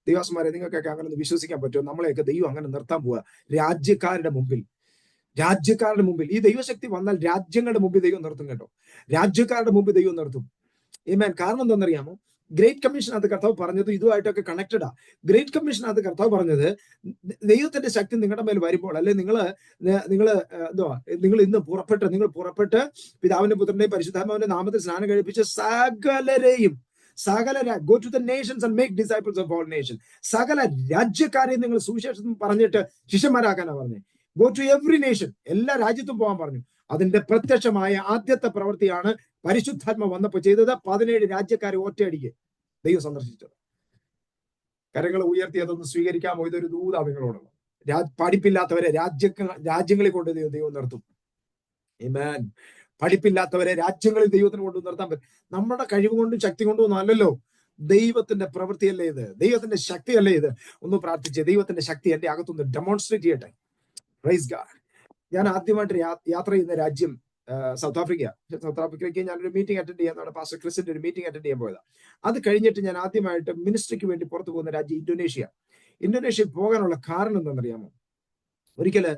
ദൈവദാസന്മാരെ, നിങ്ങൾക്കൊക്കെ അങ്ങനെ ഒന്ന് വിശ്വസിക്കാൻ പറ്റുമോ? നമ്മളെയൊക്കെ ദൈവം അങ്ങനെ നിർത്താൻ പോവുക. രാജ്യക്കാരുടെ മുമ്പിൽ ഈ ദൈവശക്തി വന്നാൽ രാജ്യങ്ങളുടെ മുമ്പിൽ ദൈവം നിർത്തും കേട്ടോ. രാജ്യക്കാരുടെ മുമ്പിൽ ദൈവം നിർത്തും. ആമേൻ. കാരണം എന്താണെന്നറിയാമോ? ഗ്രേറ്റ് കമ്മീഷനകത്ത് കർത്താവ് പറഞ്ഞത് ഇതുമായിട്ടൊക്കെ കണക്റ്റഡാ. ഗ്രേറ്റ് കമ്മീഷനകത്ത് കർത്താവ് പറഞ്ഞത്, ദൈവത്തിന്റെ ശക്തി നിങ്ങളുടെ മേൽ വരുമ്പോൾ, അല്ലെ നിങ്ങൾ ഇന്ന് പുറപ്പെട്ട് പിതാവിന്റെ പുത്രന്റെയും പരിശുദ്ധാത്മാവിന്റെ നാമത്തിൽ സ്നാനം കഴിപ്പിച്ച് go to the nations and make disciples of all nation. സകല രാജ്യക്കാരെയും നിങ്ങൾ സുവിശേഷം പറഞ്ഞിട്ട് ശിഷ്യന്മാരാക്കാനാ പറഞ്ഞത്. ഗോ ടു എവറി നേഷൻ, എല്ലാ രാജ്യത്തും പോകാൻ പറഞ്ഞു. അതിന്റെ പ്രത്യക്ഷമായ ആദ്യത്തെ പ്രവൃത്തിയാണ് പരിശുദ്ധാത്മ വന്നപ്പോൾ ചെയ്തത്. 17 രാജ്യക്കാരെ ഒറ്റയടിക്ക് ദൈവം സന്ദർശിച്ചത്. കരങ്ങൾ ഉയർത്തി അതൊന്ന് സ്വീകരിക്കാമോ? ഇതൊരു ദൂതാ നിങ്ങളോടുള്ള. പഠിപ്പില്ലാത്തവരെ രാജ്യങ്ങളിൽ കൊണ്ട് ദൈവം നിർത്തും. ആമേൻ. പഠിപ്പില്ലാത്തവരെ രാജ്യങ്ങളിൽ ദൈവത്തിന് കൊണ്ട് നിർത്താൻ പറ്റും. നമ്മുടെ കഴിവ് കൊണ്ടും ശക്തി കൊണ്ടും ഒന്നും അല്ലല്ലോ. ദൈവത്തിന്റെ പ്രവൃത്തിയല്ലേ ഇത്, ദൈവത്തിന്റെ ശക്തിയല്ലേ ഇത്. ഒന്ന് പ്രാർത്ഥിച്ച്, ദൈവത്തിന്റെ ശക്തി എന്റെ അകത്തൊന്ന് ഡെമോൺസ്ട്രേറ്റ് ചെയ്യട്ടെ. Praise God. ഞാൻ ആദ്യമായിട്ട് യാത്ര ചെയ്യുന്ന രാജ്യം സൗത്ത് ആഫ്രിക്കയ്ക്ക് ഞാനൊരു മീറ്റിംഗ് അറ്റൻഡ് ചെയ്യാനാണ്, പാസ്റ്റർ ക്രിസിന്റെ ഒരു മീറ്റിംഗ് അറ്റൻഡ് ചെയ്യാൻ പോയത്. അത് കഴിഞ്ഞിട്ട് ഞാൻ ആദ്യമായിട്ട് മിനിസ്ട്രിക്ക് വേണ്ടി പുറത്തു പോകുന്ന രാജ്യം ഇന്തോനേഷ്യ പോകാനുള്ള കാരണം എന്താണെന്നറിയാമോ? ഒരിക്കല്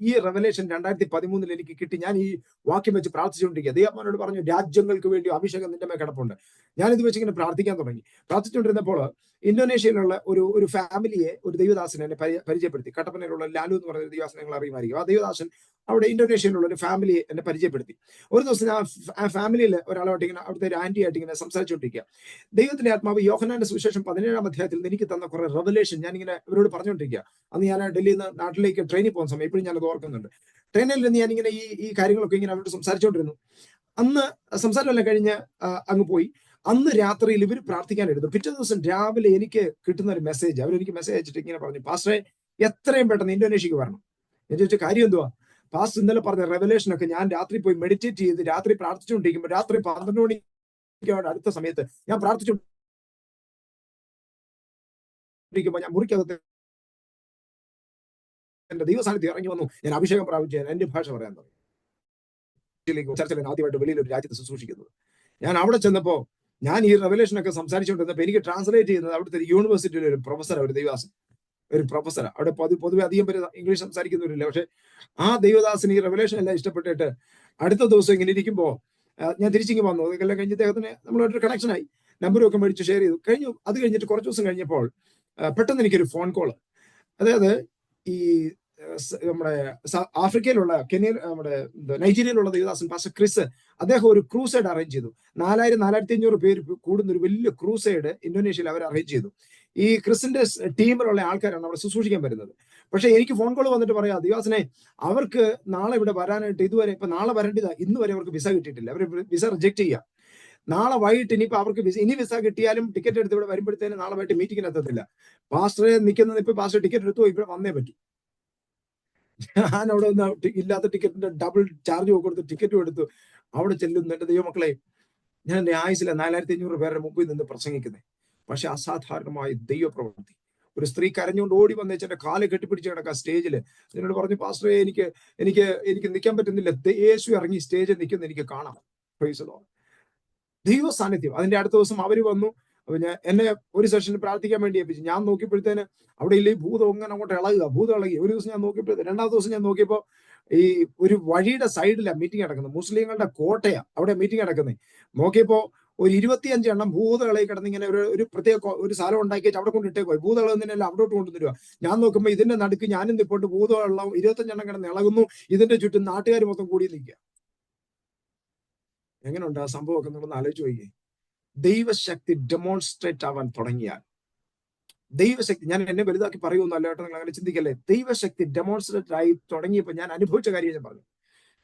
ഈ റെവലേഷൻ 2013 എനിക്ക് കിട്ടി. ഞാൻ ഈ വാക്യം വെച്ച് പ്രാർത്ഥിച്ചുകൊണ്ടിരിക്കുക. ദൈവമാനോട് പറഞ്ഞു, രാജ്യങ്ങൾക്ക് വേണ്ടി അഭിഷേകം നിന്റെ മേൽ കിടപ്പുണ്ട്. ഞാനിത് വെച്ച് ഇങ്ങനെ പ്രാർത്ഥിക്കാൻ തുടങ്ങി. പ്രാർത്ഥിച്ചുകൊണ്ടിരുന്നപ്പോൾ ഇന്തോനേഷ്യയിലുള്ള ഒരു ഫാമിലിയെ, ഒരു ദൈവദാസനെ എന്നെ പരിചയപ്പെടുത്തി. കട്ടപ്പനയിലുള്ള ലാലു എന്ന് പറയുന്ന ദൈവദാസൻ നിങ്ങൾ അറിയുമായിരിക്കും. ആ ദൈവദാസൻ അവിടെ ഇന്തോനേഷ്യയിലുള്ള ഒരു ഫാമിലിയെ എന്നെ പരിചയപ്പെടുത്തി. ഒരു ദിവസം ഞാൻ ആ ഫാമിലിയിൽ ഒരാളായിട്ട് ഇങ്ങനെ, അവിടുത്തെ ഒരു ആന്റി ആയിട്ട് ഇങ്ങനെ സംസാരിച്ചുകൊണ്ടിരിക്കുക. ദൈവത്തിന്റെ ആത്മാവ് യോഹന്നാന്റെ സുവിശേഷം 17-ാം അധ്യായത്തിൽ എനിക്ക് തന്ന കുറെ റെവലേഷൻ ഞാൻ ഇങ്ങനെ ഇവരോട് പറഞ്ഞുകൊണ്ടിരിക്കുക. അന്ന് ഞാൻ ഡൽഹിയിൽ നിന്ന് നാട്ടിലേക്ക് ട്രെയിനിൽ പോകുന്ന സമയം ഇപ്പോഴും ഞാനത് ഓർക്കുന്നുണ്ട്. ട്രെയിനിൽ നിന്ന് ഞാനിങ്ങനെ ഈ കാര്യങ്ങളൊക്കെ ഇങ്ങനെ അവരോട് സംസാരിച്ചുകൊണ്ടിരുന്നു. അന്ന് സംസാരമെല്ലാം കഴിഞ്ഞ് അങ്ങ് പോയി. അന്ന് രാത്രിയിൽ ഇവർ പ്രാർത്ഥിക്കാൻ എടുത്തു. പിറ്റേ ദിവസം രാവിലെ എനിക്ക് കിട്ടുന്ന ഒരു മെസ്സേജ്, അവരെനിക്ക് മെസ്സേജ് അയച്ചിട്ട് ഇങ്ങനെ പറഞ്ഞു, പാസ്റ്ററെ എത്രയും പെട്ടെന്ന് ഇന്തോനേഷ്യക്ക് വരണം. ഞാൻ ചോദിച്ച കാര്യം എന്തുവാ? പാസ്റ്റർ ഇന്നലെ പറഞ്ഞ റെവലേഷനൊക്കെ ഞാൻ രാത്രി പോയി മെഡിറ്റേറ്റ് ചെയ്ത് രാത്രി പ്രാർത്ഥിച്ചുകൊണ്ടിരിക്കുമ്പോൾ രാത്രി 12 മണിക്ക് അടുത്ത സമയത്ത് ഞാൻ പ്രാർത്ഥിച്ചു ഇരിക്കുമ്പോൾ ഞാൻ മുറിക്കകത്ത് എന്റെ ദൈവസാന്നിധ്യം ഇറങ്ങി വന്നു. ഞാൻ അഭിഷേകം പ്രാപിച്ചു. ഞാൻ എന്റെ ഭാഷ പറയാൻ തുടങ്ങി. ചർച്ചയിൽ ആദ്യമായിട്ട് വെളിയിൽ ഒരു രാജ്യത്ത് ശുശ്രൂഷിക്കുന്നത്. ഞാൻ അവിടെ ചെന്നപ്പോ ഞാൻ ഈ റെവലേഷനൊക്കെ സംസാരിച്ചുകൊണ്ടിരുന്നപ്പോൾ എനിക്ക് ട്രാൻസ്ലേറ്റ് ചെയ്യുന്നത് അവിടുത്തെ യൂണിവേഴ്സിറ്റിയിലെ ഒരു പ്രൊഫസർ, ഒരു ദൈവദാസൻ, ഒരു പ്രൊഫസർ. അവിടെ പൊതുവെ അധികം പേര് ഇംഗ്ലീഷ് സംസാരിക്കുന്നവരില്ല. പക്ഷെ ആ ദൈവദാസന് ഈ റെവലേഷൻ എല്ലാം ഇഷ്ടപ്പെട്ടിട്ട് അടുത്ത ദിവസം ഇങ്ങനെ ഇരിക്കുമ്പോൾ ഞാൻ തിരിച്ചിങ്ങി വന്നു. അതെല്ലാം കഴിഞ്ഞ് അദ്ദേഹത്തിന് നമ്മളായിട്ടൊരു കണക്ഷനായി, നമ്പറും ഒക്കെ മേടിച്ച് ഷെയർ ചെയ്തു കഴിഞ്ഞു. അത് കഴിഞ്ഞിട്ട് കുറച്ച് ദിവസം കഴിഞ്ഞപ്പോൾ പെട്ടെന്ന് എനിക്കൊരു ഫോൺ കോള്. അതായത് ഈ നമ്മുടെ ആഫ്രിക്കയിലുള്ള നമ്മുടെ നൈജീരിയയിലുള്ള ദേവദാസൻ പാസ്റ്റർ ക്രിസ്, അദ്ദേഹം ഒരു ക്രൂസൈഡ് അറേഞ്ച് ചെയ്തു. 4,500 പേര് കൂടുന്ന ഒരു വലിയ ക്രൂസൈഡ് ഇന്തോനേഷ്യയിൽ അവർ അറേഞ്ച് ചെയ്തു. ഈ ക്രിസിന്റെ ടീമിലുള്ള ആൾക്കാരാണ് അവിടെ ശുശ്രൂഷിക്കാൻ വരുന്നത്. പക്ഷെ എനിക്ക് ഫോൺ കോൾ വന്നിട്ട് പറയാം, ദിവാസനെ അവർക്ക് നാളെ ഇവിടെ വരാനായിട്ട് ഇതുവരെ, ഇപ്പൊ നാളെ വരേണ്ടതാ, ഇന്ന് വരെ അവർക്ക് വിസ കിട്ടിയിട്ടില്ല. അവർ വിസ റിജക്ട് ചെയ്യാം. നാളെ വൈകിട്ട് ഇനിയിപ്പോ അവർക്ക് ഇനി വിസ കിട്ടിയാലും ടിക്കറ്റ് എടുത്ത് ഇവിടെ വരുമ്പോഴത്തേനും നാളെ വൈകിട്ട് മീറ്റിംഗിന് എത്തത്തില്ല. പാസ്റ്ററെ നിൽക്കുന്നത് ഇപ്പൊ പാസ്റ്റർ ടിക്കറ്റ് എടുത്തു, ഇവിടെ വന്നേ പറ്റൂ. ഞാൻ അവിടെ ഒന്ന് ഇല്ലാത്ത ടിക്കറ്റിന്റെ ഡബിൾ ചാർജ് കൊടുത്ത് ടിക്കറ്റും എടുത്തു അവിടെ ചെല്ലുന്നു. എന്റെ ദൈവമക്കളെ, ഞാൻ എന്റെ ആയുസിലെ 4,500 പേരുടെ മുമ്പിൽ നിന്ന് പ്രസംഗിക്കുന്നത്. പക്ഷെ അസാധാരണമായ ദൈവപ്രവൃത്തി. ഒരു സ്ത്രീ കരഞ്ഞുകൊണ്ട് ഓടി വന്നേച്ച് എന്റെ കാല് കെട്ടിപ്പിടിച്ച് കിടക്കുക സ്റ്റേജില്. എന്നോട് പറഞ്ഞു, പാസ്റ്ററെ എനിക്ക് നിൽക്കാൻ പറ്റുന്നില്ല, യേശു ഇറങ്ങി സ്റ്റേജിൽ നിൽക്കുന്ന എനിക്ക് കാണാം. Price the Lord. ദൈവ സാന്നിധ്യം. അതിന്റെ അടുത്ത ദിവസം അവര് വന്നു. അപ്പൊ എന്നെ ഒരു സെഷന് പ്രാർത്ഥിക്കാൻ വേണ്ടി ഏൽപ്പിച്ചു. ഞാൻ നോക്കിയപ്പോഴത്തേന് അവിടെ ഇല്ല, ഈ ഭൂതം അങ്ങനെ അങ്ങോട്ട് ഇളകുക, ഭൂതം ഇളകി. ഒരു ദിവസം ഞാൻ നോക്കിയപ്പോഴത്തേന്, രണ്ടാമത്തെ ദിവസം ഞാൻ നോക്കിയപ്പോ ഈ ഒരു വഴിയുടെ സൈഡിലാണ് മീറ്റിംഗ് നടക്കുന്നത്. മുസ്ലിങ്ങളുടെ കോട്ടയാ അവിടെ മീറ്റിംഗ് നടക്കുന്നത്. നോക്കിയപ്പോ ഒരു 25 എണ്ണം ഭൂതകളെ കിടന്ന് ഇങ്ങനെ ഒരു പ്രത്യേക ഒരു സ്ഥലം ഉണ്ടാക്കി അവിടെ കൊണ്ടിട്ടേക്കോ. ഭൂതകളെല്ലാം അവിടോട്ട് കൊണ്ടുവരിക. ഞാൻ നോക്കുമ്പോൾ ഇതിന്റെ നടുക്ക് ഞാനും നിപ്പോട്ട് ഭൂതവെള്ളം 25 എണ്ണം കിടന്ന് ഇളകുന്നു. ഇതിന്റെ ചുറ്റും നാട്ടുകാർ മൊത്തം കൂടി നിൽക്കുക. എങ്ങനെയുണ്ട് ആ സംഭവമൊക്കെ നമ്മളൊന്ന് ആലോചിച്ച് നോക്കിയേ. ദൈവശക്തി ഡെമോൺസ്ട്രേറ്റ് ആവാൻ തുടങ്ങിയാൽ, ദൈവശക്തി, ഞാൻ എന്നെ വലുതാക്കി പറയുമെന്നല്ല കേട്ടോ, നിങ്ങൾ അങ്ങനെ ചിന്തിക്കല്ലേ. ദൈവശക്തി ഡെമോൺസ്ട്രേറ്റ് ആയി തുടങ്ങിയപ്പോൾ ഞാൻ അനുഭവിച്ച കാര്യം ഞാൻ പറഞ്ഞു.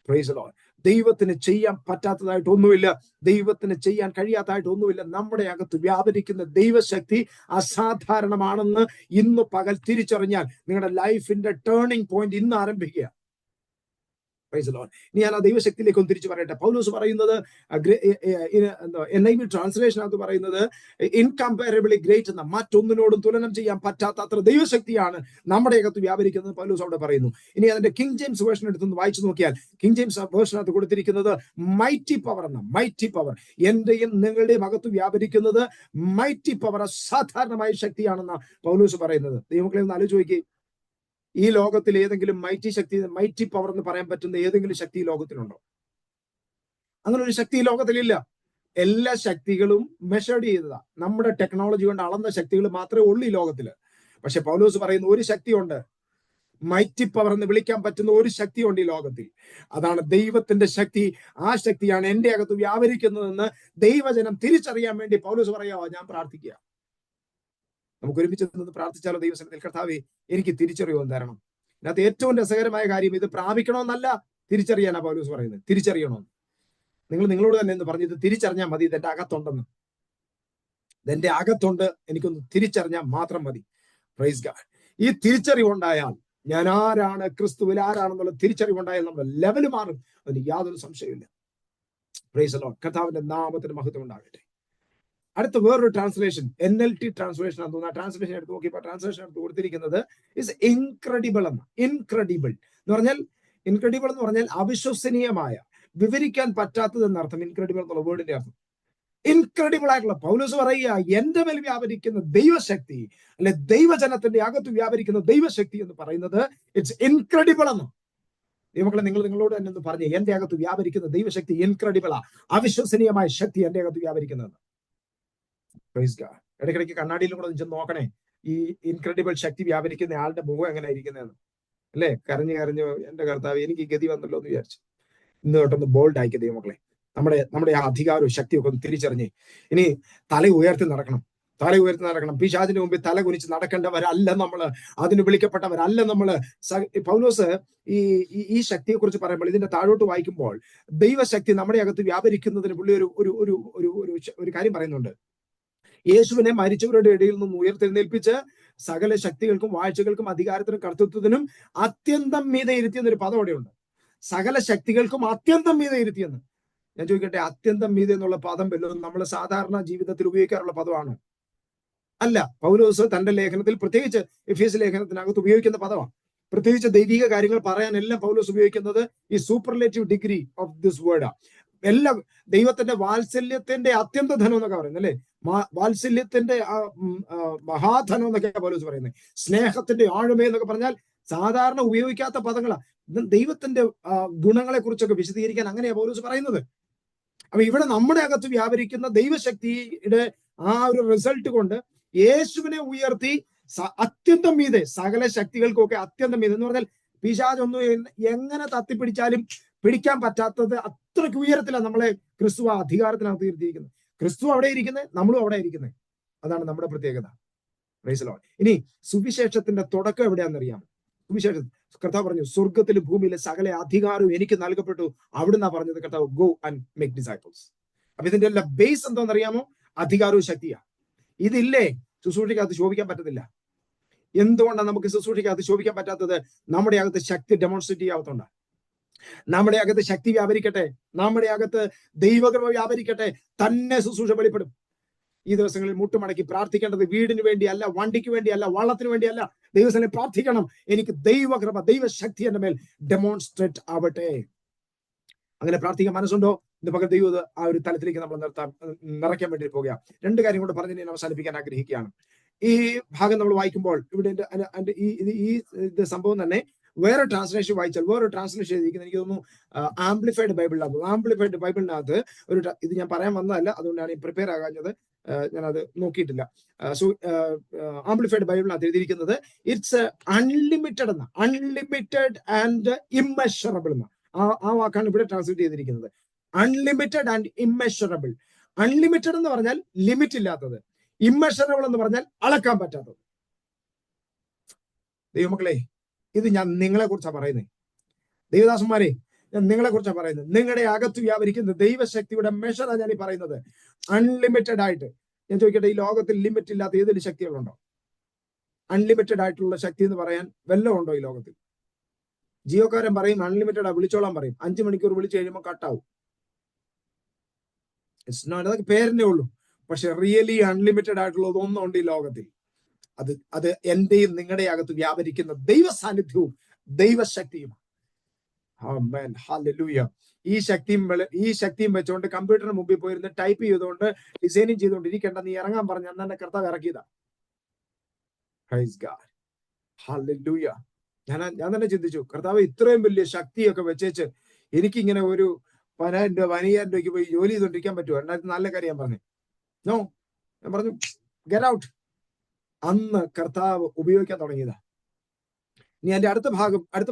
Price the Lord. ദൈവത്തിന് ചെയ്യാൻ പറ്റാത്തതായിട്ട് ഒന്നുമില്ല, ദൈവത്തിന് ചെയ്യാൻ കഴിയാത്തതായിട്ട് ഒന്നുമില്ല. നമ്മുടെ അകത്ത് വ്യാപരിക്കുന്ന ദൈവശക്തി അസാധാരണമാണെന്ന് ഇന്ന് പകൽ തിരിച്ചറിഞ്ഞാൽ നിങ്ങളുടെ ലൈഫിന്റെ ടേണിംഗ് പോയിന്റ് ഇന്ന് ആരംഭിക്കുക. ഇനി ഞാൻ ആ ദൈവശക്തിയിലേക്ക് ഒന്ന് തിരിച്ചു പറയട്ടെ. പൗലോസ് പറയുന്നത്, NIV ട്രാൻസ്ലേഷനകത്ത് പറയുന്നത് ഇൻകംപാരബിളി ഗ്രേറ്റ് എന്ന, മറ്റൊന്നിനോടും തുലനം ചെയ്യാൻ പറ്റാത്ത അത്ര ദൈവശക്തിയാണ് നമ്മുടെ അകത്ത് വ്യാപരിക്കുന്നത് പൗലോസ് അവിടെ പറയുന്നു. ഇനി അതിന്റെ കിങ് ജെയിംസ് വേർഷൻ എടുത്തൊന്ന് വായിച്ചു നോക്കിയാൽ, കിങ് ജെയിംസ് വേർഷനകത്ത് കൊടുത്തിരിക്കുന്നത് മൈറ്റി പവർ എന്ന, മൈറ്റി പവർ. എന്റെയും നിങ്ങളുടെയും അകത്ത് വ്യാപരിക്കുന്നത് മൈറ്റി പവർ, അസാധാരണമായ ശക്തിയാണെന്ന പൗലോസ് പറയുന്നത്. ദൈവമക്കളെ ഒന്ന് ആലോചിച്ച് നോക്കി. ഈ ലോകത്തിൽ ഏതെങ്കിലും മൈറ്റി ശക്തി, മൈറ്റി പവർ എന്ന് പറയാൻ പറ്റുന്ന ഏതെങ്കിലും ശക്തി ഈ ലോകത്തിലുണ്ടോ? അങ്ങനെ ഒരു ശക്തി ഈ ലോകത്തിലില്ല. എല്ലാ ശക്തികളും മെഷർഡ് ചെയ്തതാ. നമ്മുടെ ടെക്നോളജി കൊണ്ട് അളന്ന ശക്തികൾ മാത്രമേ ഉള്ളൂ ഈ ലോകത്തില്. പക്ഷെ പൗലോസ് പറയുന്ന ഒരു ശക്തിയുണ്ട്, മൈറ്റി പവർ എന്ന് വിളിക്കാൻ പറ്റുന്ന ഒരു ശക്തിയുണ്ട് ഈ ലോകത്തിൽ. അതാണ് ദൈവത്തിന്റെ ശക്തി. ആ ശക്തിയാണ് എന്റെ അകത്ത് വ്യാപരിക്കുന്നതെന്ന് ദൈവജനം തിരിച്ചറിയാൻ വേണ്ടി പൗലോസ് പറയാവോ, ഞാൻ പ്രാർത്ഥിക്കുക. നമുക്ക് ഒരുമിച്ച് നിന്ന് പ്രാർത്ഥിച്ചാലോ? ദൈവസന്നിധിയിൽ, കർത്താവേ, എനിക്ക് തിരിച്ചറിയുവാൻ തരണം. ഇതിനകത്ത് ഏറ്റവും രസകരമായ കാര്യം, ഇത് പ്രാപിക്കണമെന്നല്ല, തിരിച്ചറിയാനാ പൗലോസ് പറയുന്നത്. തിരിച്ചറിയണമെന്ന് നിങ്ങളോട് തന്നെ എന്ന് പറഞ്ഞത്, തിരിച്ചറിഞ്ഞാൽ മതി ഇതെന്റെ അകത്തുണ്ടെന്ന്. ഇതെന്റെ അകത്തുണ്ട്, എനിക്കൊന്ന് തിരിച്ചറിഞ്ഞാൽ മാത്രം മതി. Praise God. ഈ തിരിച്ചറിവുണ്ടായാൽ, ഞാൻ ആരാണ്, ക്രിസ്തുവിൽ ആരാണെന്നുള്ള തിരിച്ചറിവുണ്ടായാൽ നമ്മുടെ ലെവൽ മാറും. അതിന് യാതൊരു സംശയമില്ല. Price the Lord. കർത്താവിന്റെ നാമത്തിന് മഹത്വം ഉണ്ടാകട്ടെ. അടുത്ത വേറൊരു ട്രാൻസ്ലേഷൻ, NLT ട്രാൻസ്ലേഷൻ ആണ് തോന്നുന്നു. ട്രാൻസ്ലേഷൻ എടുത്ത് നോക്കിയപ്പോൾ ട്രാൻസ്ലേഷൻ എടുത്ത് കൊടുത്തിരിക്കുന്നത് ഇസ് ഇൻക്രെഡിബിൾ എന്ന. ഇൻക്രെഡിബിൾ എന്ന് പറഞ്ഞാൽ, ഇൻക്രെഡിബിൾ എന്ന് പറഞ്ഞാൽ അവിശ്വസനീയമായ, വിവരിക്കാൻ പറ്റാത്തത് എന്നർത്ഥം. ഇൻക്രെഡിബിൾ എന്നുള്ള വേർഡിന്റെ അർത്ഥം ഇൻക്രെഡിബിൾ ആയിട്ടുള്ള. പൗലോസ് പറയുക, എന്റെ മേൽ വ്യാപരിക്കുന്ന ദൈവശക്തി, അല്ലെ ദൈവജനത്തിന്റെ അകത്ത് വ്യാപരിക്കുന്ന ദൈവശക്തി എന്ന് പറയുന്നത് ഇറ്റ്സ് ഇൻക്രെഡിബിൾ എന്ന്. ദൈവമക്കളെ, നിങ്ങളോട് തന്നെ ഒന്ന് പറഞ്ഞേ, എന്റെ അകത്ത് വ്യാപരിക്കുന്ന ദൈവശക്തി ഇൻക്രെഡിബിളാ, അവിശ്വസനീയമായ ശക്തി എന്റെ അകത്ത് വ്യാപരിക്കുന്നത്. ഇടയ്ക്കിടയ്ക്ക് കണ്ണാടിയിലും കൂടെ ചെന്ന് നോക്കണേ, ഈ ഇൻക്രെഡിബിൾ ശക്തി വ്യാപരിക്കുന്ന ആളുടെ മുഖം എങ്ങനെ ഇരിക്കുന്നതെന്ന്. അല്ലെ, കരഞ്ഞു എന്റെ കർത്താവ്, എനിക്ക് ഗതി വന്നല്ലോ എന്ന് വിചാരിച്ചു. ഇന്ന് തൊട്ടൊന്ന് ബോൾഡ് ആയിക്കുക ദൈവമക്കളെ. നമ്മുടെ ആ അധികാരവും ശക്തിയൊക്കെ ഒന്ന് തിരിച്ചറിഞ്ഞ് ഇനി തല ഉയർത്തി നടക്കണം. പിശാചിന്റെ മുമ്പിൽ തല കുനിച്ച് നടക്കേണ്ടവരല്ല നമ്മള്, അതിന് വിളിക്കപ്പെട്ടവരല്ല നമ്മള്. പൗലോസ് ഈ ശക്തിയെ കുറിച്ച് പറയുമ്പോൾ, ഇതിന്റെ താഴോട്ട് വായിക്കുമ്പോൾ, ദൈവശക്തി നമ്മുടെ അകത്ത് വ്യാപരിക്കുന്നതിന് പുള്ളി ഒരു കാര്യം പറയുന്നുണ്ട്. യേശുവിനെ മരിച്ചവരുടെ ഇടയിൽ നിന്ന് ഉയർത്തെഴുന്നേൽപ്പിച്ച് സകല ശക്തികൾക്കും വാഴ്ചകൾക്കും അധികാരത്തിനും കർത്തൃത്വത്തിനും അത്യന്തം മീതെ ഇരുത്തിയെന്നൊരു പദം അവിടെയുണ്ട്. സകല ശക്തികൾക്കും അത്യന്തം മീതെ ഇരുത്തിയെന്ന്. ഞാൻ ചോദിക്കട്ടെ, അത്യന്തം മീതെ എന്നുള്ള പദം വല്ലതും നമ്മൾ സാധാരണ ജീവിതത്തിൽ ഉപയോഗിക്കാറുള്ള പദമാണ്? അല്ല. പൗലോസ് തന്റെ ലേഖനത്തിൽ, പ്രത്യേകിച്ച് എഫേസ്യ ലേഖനത്തിനകത്ത് ഉപയോഗിക്കുന്ന പദമാണ്. പ്രത്യേകിച്ച് ദൈവിക കാര്യങ്ങൾ പറയാനെല്ലാം പൗലോസ് ഉപയോഗിക്കുന്നത് ഈ superlative degree of this word. എല്ലാം ദൈവത്തിന്റെ വാത്സല്യത്തിന്റെ അത്യന്ത ധനം എന്നൊക്കെ പറയുന്നത് അല്ലെ, വാത്സല്യത്തിന്റെ മഹാധനം എന്നൊക്കെയാണ് പൗലോസ് പറയുന്നത്. സ്നേഹത്തിന്റെ ആഴമേ എന്നൊക്കെ പറഞ്ഞാൽ സാധാരണ ഉപയോഗിക്കാത്ത പദങ്ങളാണ്. ദൈവത്തിന്റെ ഗുണങ്ങളെ കുറിച്ചൊക്കെ വിശദീകരിക്കാൻ അങ്ങനെയാണ് പൗലോസ് പറയുന്നത്. അപ്പൊ ഇവിടെ നമ്മുടെ അകത്ത് വ്യാപരിക്കുന്ന ദൈവശക്തിയുടെ ആ ഒരു റിസൾട്ട് കൊണ്ട് യേശുവിനെ ഉയർത്തി അത്യന്തം മീതെ, സകല ശക്തികൾക്കൊക്കെ അത്യന്തം മീതെ എന്ന് പറഞ്ഞാൽ പിശാചൊന്നും എങ്ങനെ തത്തിപ്പിടിച്ചാലും പിടിക്കാൻ പറ്റാത്തത് അത്രയ്ക്ക് ഉയരത്തിലാണ് നമ്മളെ ക്രിസ്തു അധികാരത്തിനകത്ത് ഇരുത്തിയിരിക്കുന്നത്. ക്രിസ്തു അവിടെ ഇരിക്കുന്നത്, നമ്മളും അവിടെ ഇരിക്കുന്നത്. അതാണ് നമ്മുടെ പ്രത്യേകത. Praise Lord. ഇനി സുവിശേഷത്തിന്റെ തുടക്കം എവിടെയാണെന്നറിയാമോ? സുവിശേഷം കർത്താവ് പറഞ്ഞു, സ്വർഗത്തിലും ഭൂമിയിലെ സകല അധികാരവും എനിക്ക് നൽകപ്പെട്ടു. അവിടുന്ന് പറഞ്ഞത് കർത്താവ്, ഗോ ആൻഡ് മേക്ക് ഡിസൈപ്പിൾസ്. അപ്പൊ ഇതിന്റെ എല്ലാം ബേസ് എന്താണെന്നറിയാമോ? അധികാരവും ശക്തിയാ. ഇതില്ലേ ശുശ്രൂഷയ്ക്കകത്ത് ശോഭിക്കാൻ പറ്റത്തില്ല. എന്തുകൊണ്ടാണ് നമുക്ക് ശുശ്രൂഷയ്ക്കകത്ത് ശോഭിക്കാൻ പറ്റാത്തത്? നമ്മുടെ അകത്ത് ശക്തി ഡെമോൺസ്ട്രേറ്റ് ചെയ്യാത്തതുകൊണ്ടാണ്. നമ്മുടെ അകത്ത് ശക്തി വ്യാപരിക്കട്ടെ, നമ്മുടെ അകത്ത് ദൈവകൃപ വ്യാപരിക്കട്ടെ, തന്നെ ശുശ്രൂഷ വെളിപ്പെടും. ഈ ദിവസങ്ങളിൽ മുട്ടുമടക്കി പ്രാർത്ഥിക്കേണ്ടത് വീടിന് വേണ്ടിയല്ല, വണ്ടിക്ക് വേണ്ടിയല്ല, വള്ളത്തിന് വേണ്ടിയല്ല. ദൈവസ്ഥനെ പ്രാർത്ഥിക്കണം, എനിക്ക് ദൈവകൃപ, ദൈവശക്തി എന്റെ മേൽ ഡെമോൺസ്ട്രേറ്റ് ആവട്ടെ. അങ്ങനെ പ്രാർത്ഥിക്കാൻ മനസ്സുണ്ടോ? ഇന്ന് പകൽ ദൈവം ആ ഒരു തലത്തിലേക്ക് നമ്മൾ നിറയ്ക്കാൻ വേണ്ടി പോകുക. രണ്ട് കാര്യം കൊണ്ട് പറഞ്ഞ് ഞാൻ അവസാനിപ്പിക്കാൻ ആഗ്രഹിക്കുകയാണ്. ഈ ഭാഗം നമ്മൾ വായിക്കുമ്പോൾ ഇവിടെ ഈ സംഭവം തന്നെ വേറെ ട്രാൻസ്ലേഷൻ വായിച്ചാൽ, വേറെ ട്രാൻസ്ലേഷൻ ചെയ്തിരിക്കുന്നത് എനിക്ക് തോന്നുന്നു ആംപ്ലിഫൈഡ് ബൈബിളിനകത്ത്. ആംപ്ലിഫൈഡ് ബൈബിളിനകത്ത് ഇത് ഞാൻ പറയാൻ വന്നതല്ല, അതുകൊണ്ടാണ് ഈ പ്രിപ്പയർ ആകാഞ്ഞത്. ഞാനത് നോക്കിയിട്ടില്ല. സോ ആംപ്ലിഫൈഡ് ബൈബിളിനകത്ത് എഴുതിയിരിക്കുന്നത് ഇറ്റ്സ് അൺലിമിറ്റഡ് എന്ന, അൺലിമിറ്റഡ് ആൻഡ് ഇമ്മെഷറബിൾ എന്ന ആ വാക്കാണ് ഇവിടെ ട്രാൻസ്ലേറ്റ് ചെയ്തിരിക്കുന്നത്. Unlimited and immeasurable. അൺലിമിറ്റഡ് എന്ന് പറഞ്ഞാൽ ലിമിറ്റ് ഇല്ലാത്തത്, ഇമ്മെഷറബിൾ എന്ന് പറഞ്ഞാൽ അളക്കാൻ പറ്റാത്തത്. ദൈവമക്കളെ, ഇത് ഞാൻ നിങ്ങളെ കുറിച്ചാണ് പറയുന്നത്. ദൈവദാസന്മാരെ, ഞാൻ നിങ്ങളെ കുറിച്ചാണ് പറയുന്നത്. നിങ്ങളുടെ അകത്ത് വ്യാപരിക്കുന്ന ദൈവശക്തിയുടെ മെഷറാണ് ഞാൻ ഈ പറയുന്നത്. അൺലിമിറ്റഡ് ആയിട്ട്. ഞാൻ ചോദിക്കട്ടെ, ഈ ലോകത്തിൽ ലിമിറ്റ് ഇല്ലാത്ത ഏതെങ്കിലും ശക്തികളുണ്ടോ? അൺലിമിറ്റഡ് ആയിട്ടുള്ള ശക്തി എന്ന് പറയാൻ വല്ലതും ഉണ്ടോ ഈ ലോകത്തിൽ? ജിയോക്കാരൻ പറയും അൺലിമിറ്റഡ് ആ, വിളിച്ചോളാൻ പറയും. 5 മണിക്കൂർ വിളിച്ചു കഴിയുമ്പോൾ കട്ടാവും. ഇറ്റ്സ് നോട്ട്, അതൊക്കെ പേരിനെ ഉള്ളൂ. പക്ഷെ റിയലി അൺലിമിറ്റഡ് ആയിട്ടുള്ളത് ഒന്നുണ്ട് ഈ ലോകത്തിൽ. അത് എന്റെയും നിങ്ങളുടെ അകത്ത് വ്യാപരിക്കുന്ന ദൈവ സാന്നിധ്യവും ദൈവശക്തിയും. ഈ ശക്തിയും വെച്ചുകൊണ്ട് കമ്പ്യൂട്ടറിന് മുമ്പിൽ പോയിരുന്ന് ടൈപ്പ് ചെയ്തുകൊണ്ട് ഡിസൈനിങ് ചെയ്തുകൊണ്ടിരിക്കേണ്ട, നീ ഇറങ്ങാൻ പറഞ്ഞ അന്നെ കർത്താവ് ഇറക്കിയതാ. ഞാൻ തന്നെ ചിന്തിച്ചു, കർത്താവ് ഇത്രയും വലിയ ശക്തിയൊക്കെ വെച്ചേച്ച് എനിക്കിങ്ങനെ ഒരു 10,000 രൂപയ്ക്ക് പോയി ജോലി ചെയ്തുകൊണ്ടിരിക്കാൻ പറ്റുമോ? 2004 ഞാൻ പറഞ്ഞു നോ. ഞാൻ പറഞ്ഞു ഗെറ്റ് ഔട്ട്. അന്ന് കർത്താവ് ഉപയോഗിക്കാൻ തുടങ്ങിയതാ. ഇനി എന്റെ അടുത്ത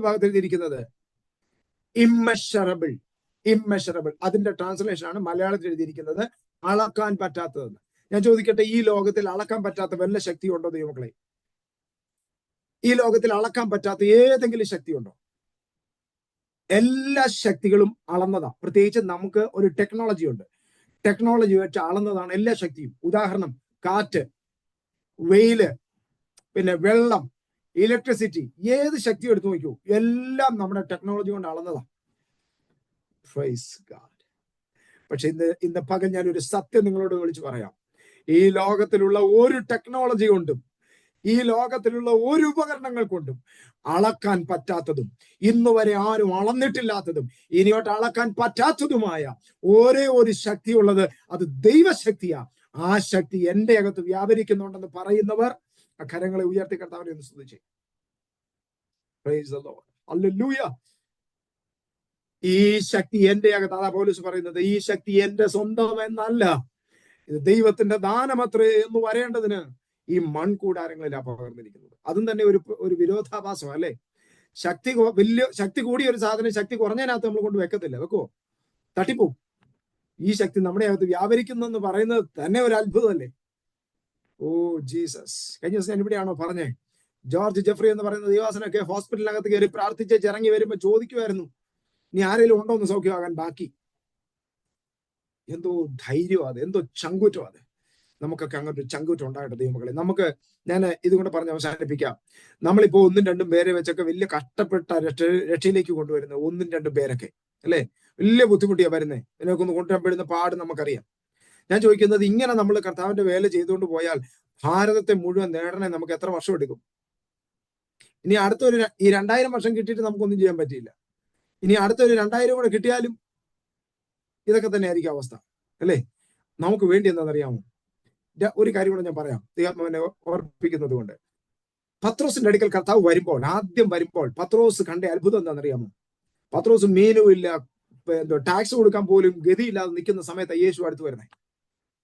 ഭാഗത്ത് എഴുതിയിരിക്കുന്നത് ഇമ്മെഷറബിൾ. ഇമ്മെഷറബിൾ അതിന്റെ ട്രാൻസ്ലേഷൻ ആണ് മലയാളത്തിൽ എഴുതിയിരിക്കുന്നത് അളക്കാൻ പറ്റാത്തതെന്ന്. ഞാൻ ചോദിക്കട്ടെ, ഈ ലോകത്തിൽ അളക്കാൻ പറ്റാത്ത വല്ല ശക്തി ഉണ്ടോ ദൈവമക്കളെ? ഈ ലോകത്തിൽ അളക്കാൻ പറ്റാത്ത ഏതെങ്കിലും ശക്തി ഉണ്ടോ? എല്ലാ ശക്തികളും അളന്നതാ. പ്രത്യേകിച്ച് നമുക്ക് ഒരു ടെക്നോളജി ഉണ്ട്. ടെക്നോളജി വെച്ച് അളന്നതാണ് എല്ലാ ശക്തിയും. ഉദാഹരണം, കാറ്റ്, വെയില്, പിന്നെ വെള്ളം, ഇലക്ട്രിസിറ്റി, ഏത് ശക്തി എടുത്തു നോക്കൂ, എല്ലാം നമ്മുടെ ടെക്നോളജി കൊണ്ട് അളന്നതാ. Praise God. പക്ഷെ ഇന്ന് പകൽ ഞാൻ ഒരു സത്യം നിങ്ങളോട് വിളിച്ചു പറയാം. ഈ ലോകത്തിലുള്ള ഒരു ടെക്നോളജി കൊണ്ടും ഈ ലോകത്തിലുള്ള ഒരു ഉപകരണങ്ങൾ കൊണ്ടും അളക്കാൻ പറ്റാത്തതും ഇന്ന് വരെ ആരും അളന്നിട്ടില്ലാത്തതും ഇനിയോട്ട് അളക്കാൻ പറ്റാത്തതുമായ ഒരേ ഒരു ശക്തി ഉള്ളത്, അത് ദൈവശക്തിയാ. ആ ശക്തി എന്റെ അകത്ത് വ്യാപരിക്കുന്നുണ്ടെന്ന് പറയുന്നവർ കരങ്ങളെ ഉയർത്തി കർത്താവിനെ ഒന്ന് സ്തുതിച്ചേ. Praise the Lord. ഹല്ലേലൂയ. ഈ ശക്തി എന്റെ അകത്ത്, അതാ പൗലോസ് പറയുന്നത്, ഈ ശക്തി എന്റെ സ്വന്തം എന്നല്ല, ഇത് ദൈവത്തിന്റെ ദാനമത്രേ എന്ന് വരേണ്ടതിന് ഈ മൺകൂടാരങ്ങളിലാ പകർന്നിരിക്കുന്നത്. അതും തന്നെ ഒരു വിരോധാഭാസം അല്ലെ. വലിയ ശക്തി കൂടിയ ഒരു സാധനം ശക്തി കുറഞ്ഞതിനകത്ത് നമ്മൾ കൊണ്ട് വെക്കത്തില്ല, വെക്കുവോ? തട്ടിപ്പോവും. ഈ ശക്തി നമ്മുടെ അകത്ത് വ്യാപരിക്കുന്നെന്ന് പറയുന്നത് തന്നെ ഒരു അത്ഭുതമല്ലേ. Oh Jesus. കഴിഞ്ഞ ദിവസം ഞാൻ ഇവിടെയാണോ പറഞ്ഞേ, ജോർജ് ജെഫ്രി എന്ന് പറയുന്ന ദൈവാസനൊക്കെ ഹോസ്പിറ്റലിനകത്ത് കയറി പ്രാർത്ഥിച്ച് ഇറങ്ങി വരുമ്പോ ചോദിക്കുമായിരുന്നു, ഇനി ആരെങ്കിലും ഉണ്ടോ എന്ന് സൗഖ്യമാകാൻ ബാക്കി. എന്തോ ധൈര്യം അത്, എന്തോ ചങ്കൂറ്റം അത്. നമുക്കൊക്കെ അങ്ങനത്തെ ചങ്കൂറ്റം ഉണ്ടാകട്ടെ ദൈവമക്കളെ. ഞാൻ ഇതുകൊണ്ട് പറഞ്ഞ് അവസാനിപ്പിക്കാം. നമ്മളിപ്പോ 1-2 പേരെ വെച്ചൊക്കെ വലിയ കഷ്ടപ്പെട്ട രക്ഷയിലേക്ക് കൊണ്ടുവരുന്നത് 1-2 പേരൊക്കെ അല്ലെ, വലിയ ബുദ്ധിമുട്ടിയാ വരുന്നേ. ഇതിനൊക്കെ ഒന്ന് കൊണ്ടുവരുന്ന പാട് നമുക്കറിയാം. ഞാൻ ചോദിക്കുന്നത്, ഇങ്ങനെ നമ്മൾ കർത്താവിന്റെ വേല ചെയ്തുകൊണ്ട് പോയാൽ ഭാരതത്തെ മുഴുവൻ നേടണേ നമുക്ക് എത്ര വർഷം എടുക്കും? ഇനി അടുത്തൊരു ഈ 2000 വർഷം കിട്ടിയിട്ട് നമുക്കൊന്നും ചെയ്യാൻ പറ്റിയില്ല. ഇനി അടുത്തൊരു 2000 കൂടെ കിട്ടിയാലും ഇതൊക്കെ തന്നെ ആയിരിക്കും അവസ്ഥ, അല്ലേ? നമുക്ക് വേണ്ടി എന്താണെന്നറിയാമോ? ഒരു കാര്യം കൂടെ ഞാൻ പറയാം, ദൈവാത്മാവിനെ ഓർപ്പിക്കുന്നത് കൊണ്ട്. പത്രോസിന്റെ അടുക്കൽ കർത്താവ് വരുമ്പോൾ, ആദ്യം വരുമ്പോൾ പത്രോസ് കണ്ട അത്ഭുതം എന്താണെന്നറിയാമോ? പത്രോസ് മീനും ഇല്ല, ടാക്സ് കൊടുക്കാൻ പോലും ഗതിയില്ലാതെ നിൽക്കുന്ന സമയത്ത് യേശു അടുത്ത് വരുന്നത്.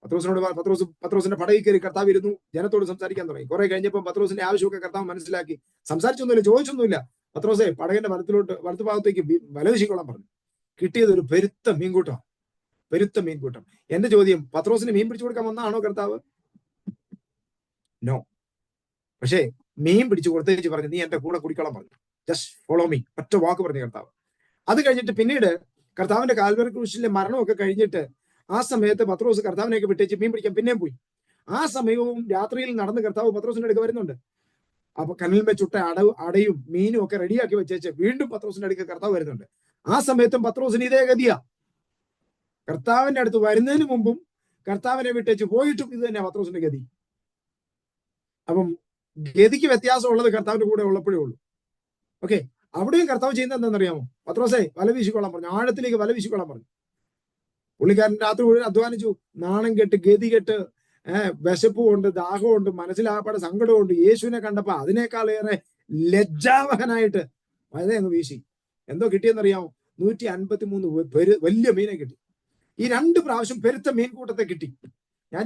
പത്രോസിന്റെ പടയിൽ കയറി കർത്താവ് ഇരുന്നു, ജനത്തോട് സംസാരിക്കാൻ തുടങ്ങി. കുറെ കഴിഞ്ഞപ്പോൾ പത്രോസിന്റെ ആവശ്യമൊക്കെ കർത്താവ് മനസ്സിലാക്കി. സംസാരിച്ചൊന്നുമില്ല, ചോദിച്ചൊന്നുമില്ല. പത്രോസെ, പടകിന്റെ വലത്ത് ഭാഗത്തേക്ക് വലവിശിക്കൊള്ളാൻ പറഞ്ഞു. കിട്ടിയത് ഒരു പെരുത്ത മീൻകൂട്ടം. എന്റെ ചോദ്യം, പത്രോസിന് മീൻ പിടിച്ചു കൊടുക്കാൻ വന്നാണോ കർത്താവ്? നോ. പക്ഷേ മീൻ പിടിച്ചു കൊടുത്തേച്ച് പറഞ്ഞു, നീ എന്റെ കൂടെ കുടിക്കോളാൻ പറഞ്ഞു. ജസ്റ്റ് ഫോളോ മീ, ഒറ്റ വാക്ക് പറഞ്ഞു കർത്താവ്. അത് കഴിഞ്ഞിട്ട് പിന്നീട് കർത്താവിന്റെ കാൽവരി ക്രൂശിലെ മരണമൊക്കെ കഴിഞ്ഞിട്ട് ആ സമയത്ത് പത്രോസ് കർത്താവിനെയൊക്കെ വിട്ടേച്ച് മീൻ പിടിക്കാൻ പിന്നെയും പോയി. ആ സമയവും രാത്രിയിൽ നടന്ന് കർത്താവ് പത്രോസിന്റെ അടുക്ക വരുന്നുണ്ട്. അപ്പൊ കണ്ണിൽ ചുട്ട അടയും മീനും ഒക്കെ റെഡിയാക്കി വെച്ചേച്ച് വീണ്ടും പത്രോസിന്റെ അടുക്ക കർത്താവ് വരുന്നുണ്ട്. ആ സമയത്തും പത്രോസിന് ഇതേ ഗതിയാ. കർത്താവിന്റെ അടുത്ത് വരുന്നതിന് മുമ്പും കർത്താവിനെ വിട്ടേച്ച് പോയിട്ടും ഇത് തന്നെയാ പത്രോസിന്റെ ഗതി. അപ്പം ഗതിക്ക് വ്യത്യാസമുള്ളത് കർത്താവിന്റെ കൂടെ ഉള്ളപ്പോഴേ ഉള്ളൂ. ഓക്കെ, അവിടെയും കർത്താവ് ചെയ്യുന്നത് എന്താണെന്നറിയാമോ? പത്രോസേ, വല വീശിക്കൊള്ളാൻ പറഞ്ഞു, ആഴത്തിലേക്ക് വല വീശിക്കൊള്ളാൻ പറഞ്ഞു. പുള്ളിക്കാരൻ രാത്രി മുഴുവൻ അധ്വാനിച്ചു, നാണം കെട്ട്, ഗതി കെട്ട്, വിശപ്പുമുണ്ട്, ദാഹമുണ്ട്, മനസ്സിലാകപ്പാടെ സങ്കടമുണ്ട്. യേശുവിനെ കണ്ടപ്പോ അതിനേക്കാളേറെ ലജ്ജാവഹനായിട്ട് വലയങ്ങ് വീശി. എന്തോ കിട്ടിയെന്നറിയാമോ? 153 വലിയ മീനെ കിട്ടി. ഈ 2 പ്രാവശ്യം പെരുത്ത മീൻകൂട്ടത്തെ കിട്ടി. ഞാൻ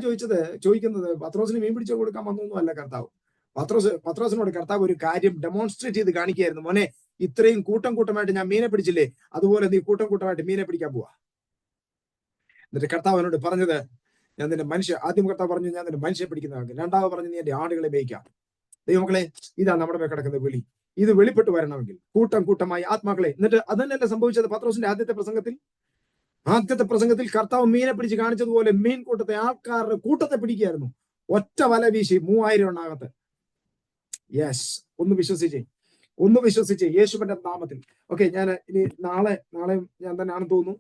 ചോദിക്കുന്നത് പത്രോസിന് മീൻ പിടിച്ചു കൊടുക്കാൻ വന്നൊന്നും അല്ല കർത്താവ്. പത്രോസിനോട് കർത്താവ് ഒരു കാര്യം ഡെമോൺസ്ട്രേറ്റ് ചെയ്ത് കാണിക്കുകയായിരുന്നു. മോനെ, ഇത്രയും കൂട്ടമായിട്ട് ഞാൻ മീനെ പിടിച്ചില്ലേ, അതുപോലെ നീ കൂട്ടമായിട്ട് മീനെ പിടിക്കാൻ പോവാ. എന്നിട്ട് കർത്താവ് എന്നോട് പറഞ്ഞത്, ഞാൻ നിന്റെ ആദ്യം കർത്താവ് പറഞ്ഞു, ഞാൻ നിന്റെ മനുഷ്യനെ പിടിക്കുന്നതാകും. രണ്ടാമത് പറഞ്ഞു, നീ എന്റെ ആടുകളെ മേയ്ക്കാം. ദൈവമക്കളെ, ഇതാ നമ്മുടെ മേൽ കിടക്കുന്ന വിളി. ഇത് വെളിപ്പെട്ട് വരണമെങ്കിൽ കൂട്ടമായി ആത്മാക്കളെ. എന്നിട്ട് അതന്നെയല്ലേ സംഭവിച്ചത് പത്രോസിന്റെ ആദ്യത്തെ പ്രസംഗത്തിൽ കർത്താവ് മീനെ പിടിച്ച് കാണിച്ചതുപോലെ ആൾക്കാരുടെ കൂട്ടത്തെ പിടിക്കുകയായിരുന്നു. ഒറ്റ വല വീശി 3000 എണ്ണാകത്ത്. യെസ്, ഒന്ന് വിശ്വസിച്ചേ യേശുവിന്റെ നാമത്തിൽ. ഓക്കെ, ഞാൻ ഇനി നാളെ ഞാൻ തന്നെ ആണെന്ന് തോന്നുന്നു.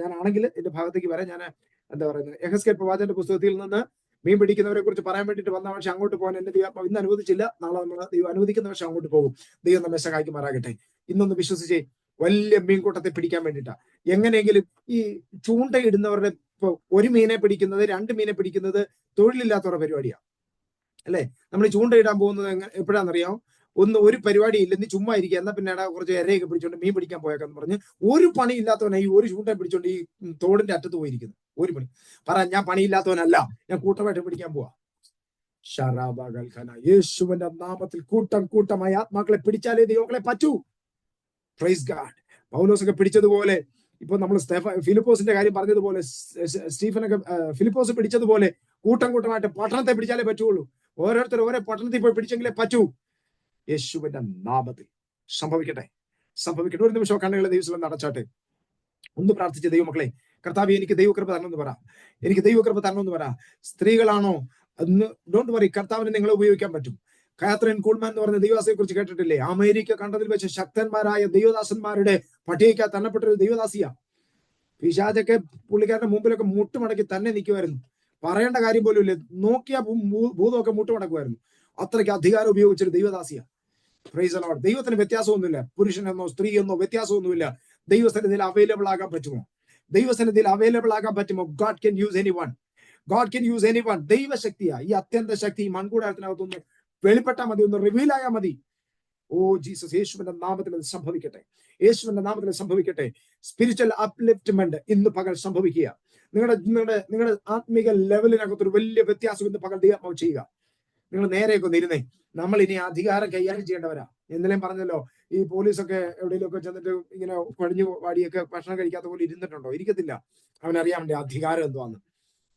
ഞാനാണെങ്കിൽ എന്റെ ഭാഗത്തേക്ക് വരാം. ഞാൻ എന്താ പറയുന്നത്, യെഹെസ്കേൽ പ്രവാചകന്റെ പുസ്തകത്തിൽ നിന്ന് മീൻ പിടിക്കുന്നവരെ കുറിച്ച് പറയാൻ വേണ്ടിയിട്ട് വന്ന, പക്ഷെ അങ്ങോട്ട് പോകാൻ എന്റെ ദൈവം ഇന്ന് അനുവദിച്ചില്ല. നാളെ നമ്മൾ ദൈവം അനുവദിക്കുന്ന പക്ഷെ അങ്ങോട്ട് പോകും. ദൈവം നമ്മെ സഹായിക്കുമാറാകട്ടെ. ഇന്നൊന്ന് വിശ്വസിച്ചേ, വലിയ മീൻകൂട്ടത്തെ പിടിക്കാൻ വേണ്ടിയിട്ടാ. എങ്ങനെയെങ്കിലും ഈ ചൂണ്ടയിടുന്നവരുടെ, ഇപ്പൊ 1 മീനെ പിടിക്കുന്നത് 2 മീനെ പിടിക്കുന്നത് തൊഴിലില്ലാത്തവരുടെ പരിപാടിയാ, അല്ലെ? നമ്മൾ ഈ ചൂണ്ടയിടാൻ പോകുന്നത് എപ്പോഴാണെന്നറിയാം? ഒരു പരിപാടി ഇല്ല, നീ ചുമ്മാ ഇരിക്കുക, എന്നാ പിന്നെ കുറച്ച് ഇരയൊക്കെ പിടിച്ചോണ്ട് മീൻ പിടിക്കാൻ പോയേക്കെന്ന് പറഞ്ഞ് ഒരു പണി ഇല്ലാത്തവനായി ഒരു ചൂണ്ടയെ പിടിച്ചോണ്ട് ഈ തോടിന്റെ അറ്റത്ത് പോയിരിക്കുന്നു. ഒരു പണി ഞാൻ പണിയില്ലാത്തവനല്ല, ഞാൻ കൂട്ടമായിട്ട് പിടിക്കാൻ പോവാ. യേശുവിന്റെ നാമത്തിൽ കൂട്ടമായി ആത്മാക്കളെ പിടിച്ചാലേ ദൈവങ്ങളെ പറ്റൂ. Praise God. പൗലോസൊക്കെ പിടിച്ചതുപോലെ, ഇപ്പൊ നമ്മൾ ഫിലിപ്പോസിന്റെ കാര്യം പറഞ്ഞതുപോലെ, ഫിലിപ്പോസ് പിടിച്ചതുപോലെ കൂട്ടമായിട്ട് പട്ടണത്തെ പിടിച്ചാലേ പറ്റുള്ളൂ. ഓരോരുത്തർ ഓരോ പട്ടണത്തിൽ പോയി പിടിച്ചെങ്കിലേ പറ്റൂ. യേശുവിന്റെ നാമത്തിൽ സംഭവിക്കട്ടെ. ഒരു നിമിഷം കണ്ണുകളെ ദൈവം അടച്ചാട്ടെ. ഒന്ന് പ്രാർത്ഥിച്ച ദൈവമക്കളെ, കർത്താവേ, എനിക്ക് ദൈവകൃപ തരണമെന്ന് പറ. സ്ത്രീകളാണോ? ഡോണ്ട് വറി, കർത്താവിനെ നിങ്ങളെ ഉപയോഗിക്കാൻ പറ്റും. കാത്രിൻ കൂൾമാൻ എന്ന് പറഞ്ഞ ദൈവദാസിയെ കുറിച്ച് കേട്ടിട്ടില്ലേ? അമേരിക്ക കണ്ടതിൽ വെച്ച് ശക്തന്മാരായ ദൈവദാസന്മാരുടെ പട്ടികയ്ക്ക് തന്നപ്പെട്ടൊരു ദൈവദാസിയ. പിശാചൊക്കെ പുള്ളിക്കാരുടെ മുമ്പിലൊക്കെ മുട്ടുമടക്കി തന്നെ നിൽക്കുമായിരുന്നു. പറയേണ്ട കാര്യം പോലും ഇല്ല, നോക്കിയ ഭൂതമൊക്കെ മുട്ടുമടക്കുമായിരുന്നു. അത്രയ്ക്ക് അധികാരം ഉപയോഗിച്ചൊരു ദൈവദാസിയ. Praise the Lord. ദൈവത്തിന് വ്യത്യാസമൊന്നുമില്ല, പുരുഷനെന്നോ സ്ത്രീയെന്നോ വ്യത്യാസമൊന്നുമില്ല. ദൈവസന്നിധിയിൽ അവൈലബിൾ ആകാൻ പറ്റുമോ? God can use anyone. ദൈവശക്തിയാ ഈ അത്യന്ത ശക്തി. മൺകൂടാരത്തിനകത്തൊന്ന് വെളിപ്പെട്ടാൽ മതി, ഒന്ന് റിവീൽ ആയാൽ മതി. ഓ ജീസസ്, യേശുവിന്റെ നാമത്തിൽ അത് സംഭവിക്കട്ടെ. സ്പിരിച്വൽ അപ്ലിഫ്റ്റ്മെന്റ് ഇന്ന് പകൽ സംഭവിക്കുക. നിങ്ങളുടെ ആത്മീക ലെവലിനകത്തൊരു വലിയ വ്യത്യാസം ഇന്ന് പകൽ ദൈവം ചെയ്യുക. നിങ്ങൾ നേരെയൊക്കെ ഒന്ന് ഇരുന്നേ. നമ്മൾ ഇനി അധികാരം കൈകാര്യം ചെയ്യേണ്ടവരാ. ഇന്നലെ പറഞ്ഞല്ലോ, ഈ പോലീസൊക്കെ എവിടെയെങ്കിലുമൊക്കെ ചെന്നിട്ട് ഇങ്ങനെ പടിഞ്ഞു വാടിയൊക്കെ ഭക്ഷണം കഴിക്കാത്ത പോലെ ഇരുന്നിട്ടുണ്ടോ? ഇരിക്കത്തില്ല. അവനറിയാം അവന്റെ അധികാരം എന്തുവാന്ന്.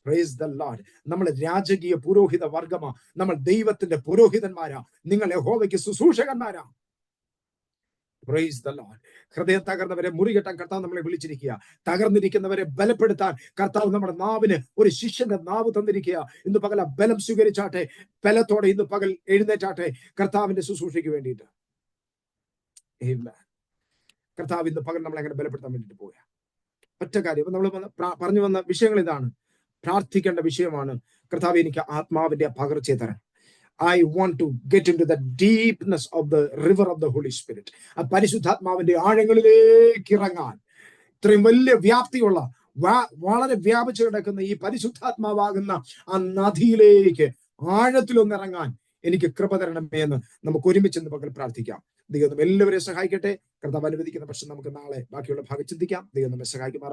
Praise the Lord. നമ്മൾ രാജകീയ പുരോഹിത വർഗമാ. നമ്മൾ ദൈവത്തിന്റെ പുരോഹിതന്മാരാ. നിങ്ങൾ യഹോവയ്ക്ക് ശുശ്രൂഷകന്മാരാ. Price the Lord. ഹൃദയം തകർന്നവരെ മുറികെട്ടാൻ കർത്താവ് നമ്മളെ വിളിച്ചിരിക്കുക. തകർന്നിരിക്കുന്നവരെ ബലപ്പെടുത്താൻ കർത്താവ് നമ്മുടെ നാവിന് ഒരു ശിഷ്യന്റെ നാവ് തന്നിരിക്കുക. ഇന്ന് പകൽ ആ ബലം സ്വീകരിച്ചാട്ടെ. ബലത്തോടെ ഇന്ന് പകൽ എഴുന്നേറ്റാട്ടെ കർത്താവിന്റെ ശുശ്രൂഷയ്ക്ക് വേണ്ടിയിട്ട്. കർത്താവ് ഇന്ന് പകൽ നമ്മളെ അങ്ങനെ ബലപ്പെടുത്താൻ വേണ്ടിയിട്ട് പോവുക. ഒറ്റ കാര്യം, നമ്മൾ പറഞ്ഞു വന്ന വിഷയങ്ങൾ ഇതാണ്. പ്രാർത്ഥിക്കേണ്ട വിഷയമാണ്. കർത്താവേ, എനിക്ക് ആത്മാവിന്റെ പകർച്ചയെ തരണം. I want to get into the deepness of the river of the Holy Spirit. ആ പരിശുദ്ധാത്മാവിന്റെ ആഴങ്ങളിലേക്ക് ഇറങ്ങാൻ, ഇത്രയും വലിയ വ്യാപ്തിയുള്ള വളരെ വ്യാപിച്ചു കിടക്കുന്ന ഈ പരിശുദ്ധാത്മാവാകുന്ന ആ നദിയിലേക്ക് ആഴത്തിലൊന്നിറങ്ങാൻ എനിക്ക് കൃപ തരണമേ എന്ന് നമുക്ക് ഒരുമിച്ച് പകൽ പ്രാർത്ഥിക്കാം. ദൈവം എല്ലാവരെയും സഹായിക്കട്ടെ. കർത്താവ് അനുവദിക്കുന്ന പക്ഷം നമുക്ക് നാളെ ബാക്കിയുള്ള ഭാഗം ചിന്തിക്കാം. ദൈവം നമ്മെ സഹായിക്കുമാറാകട്ടെ.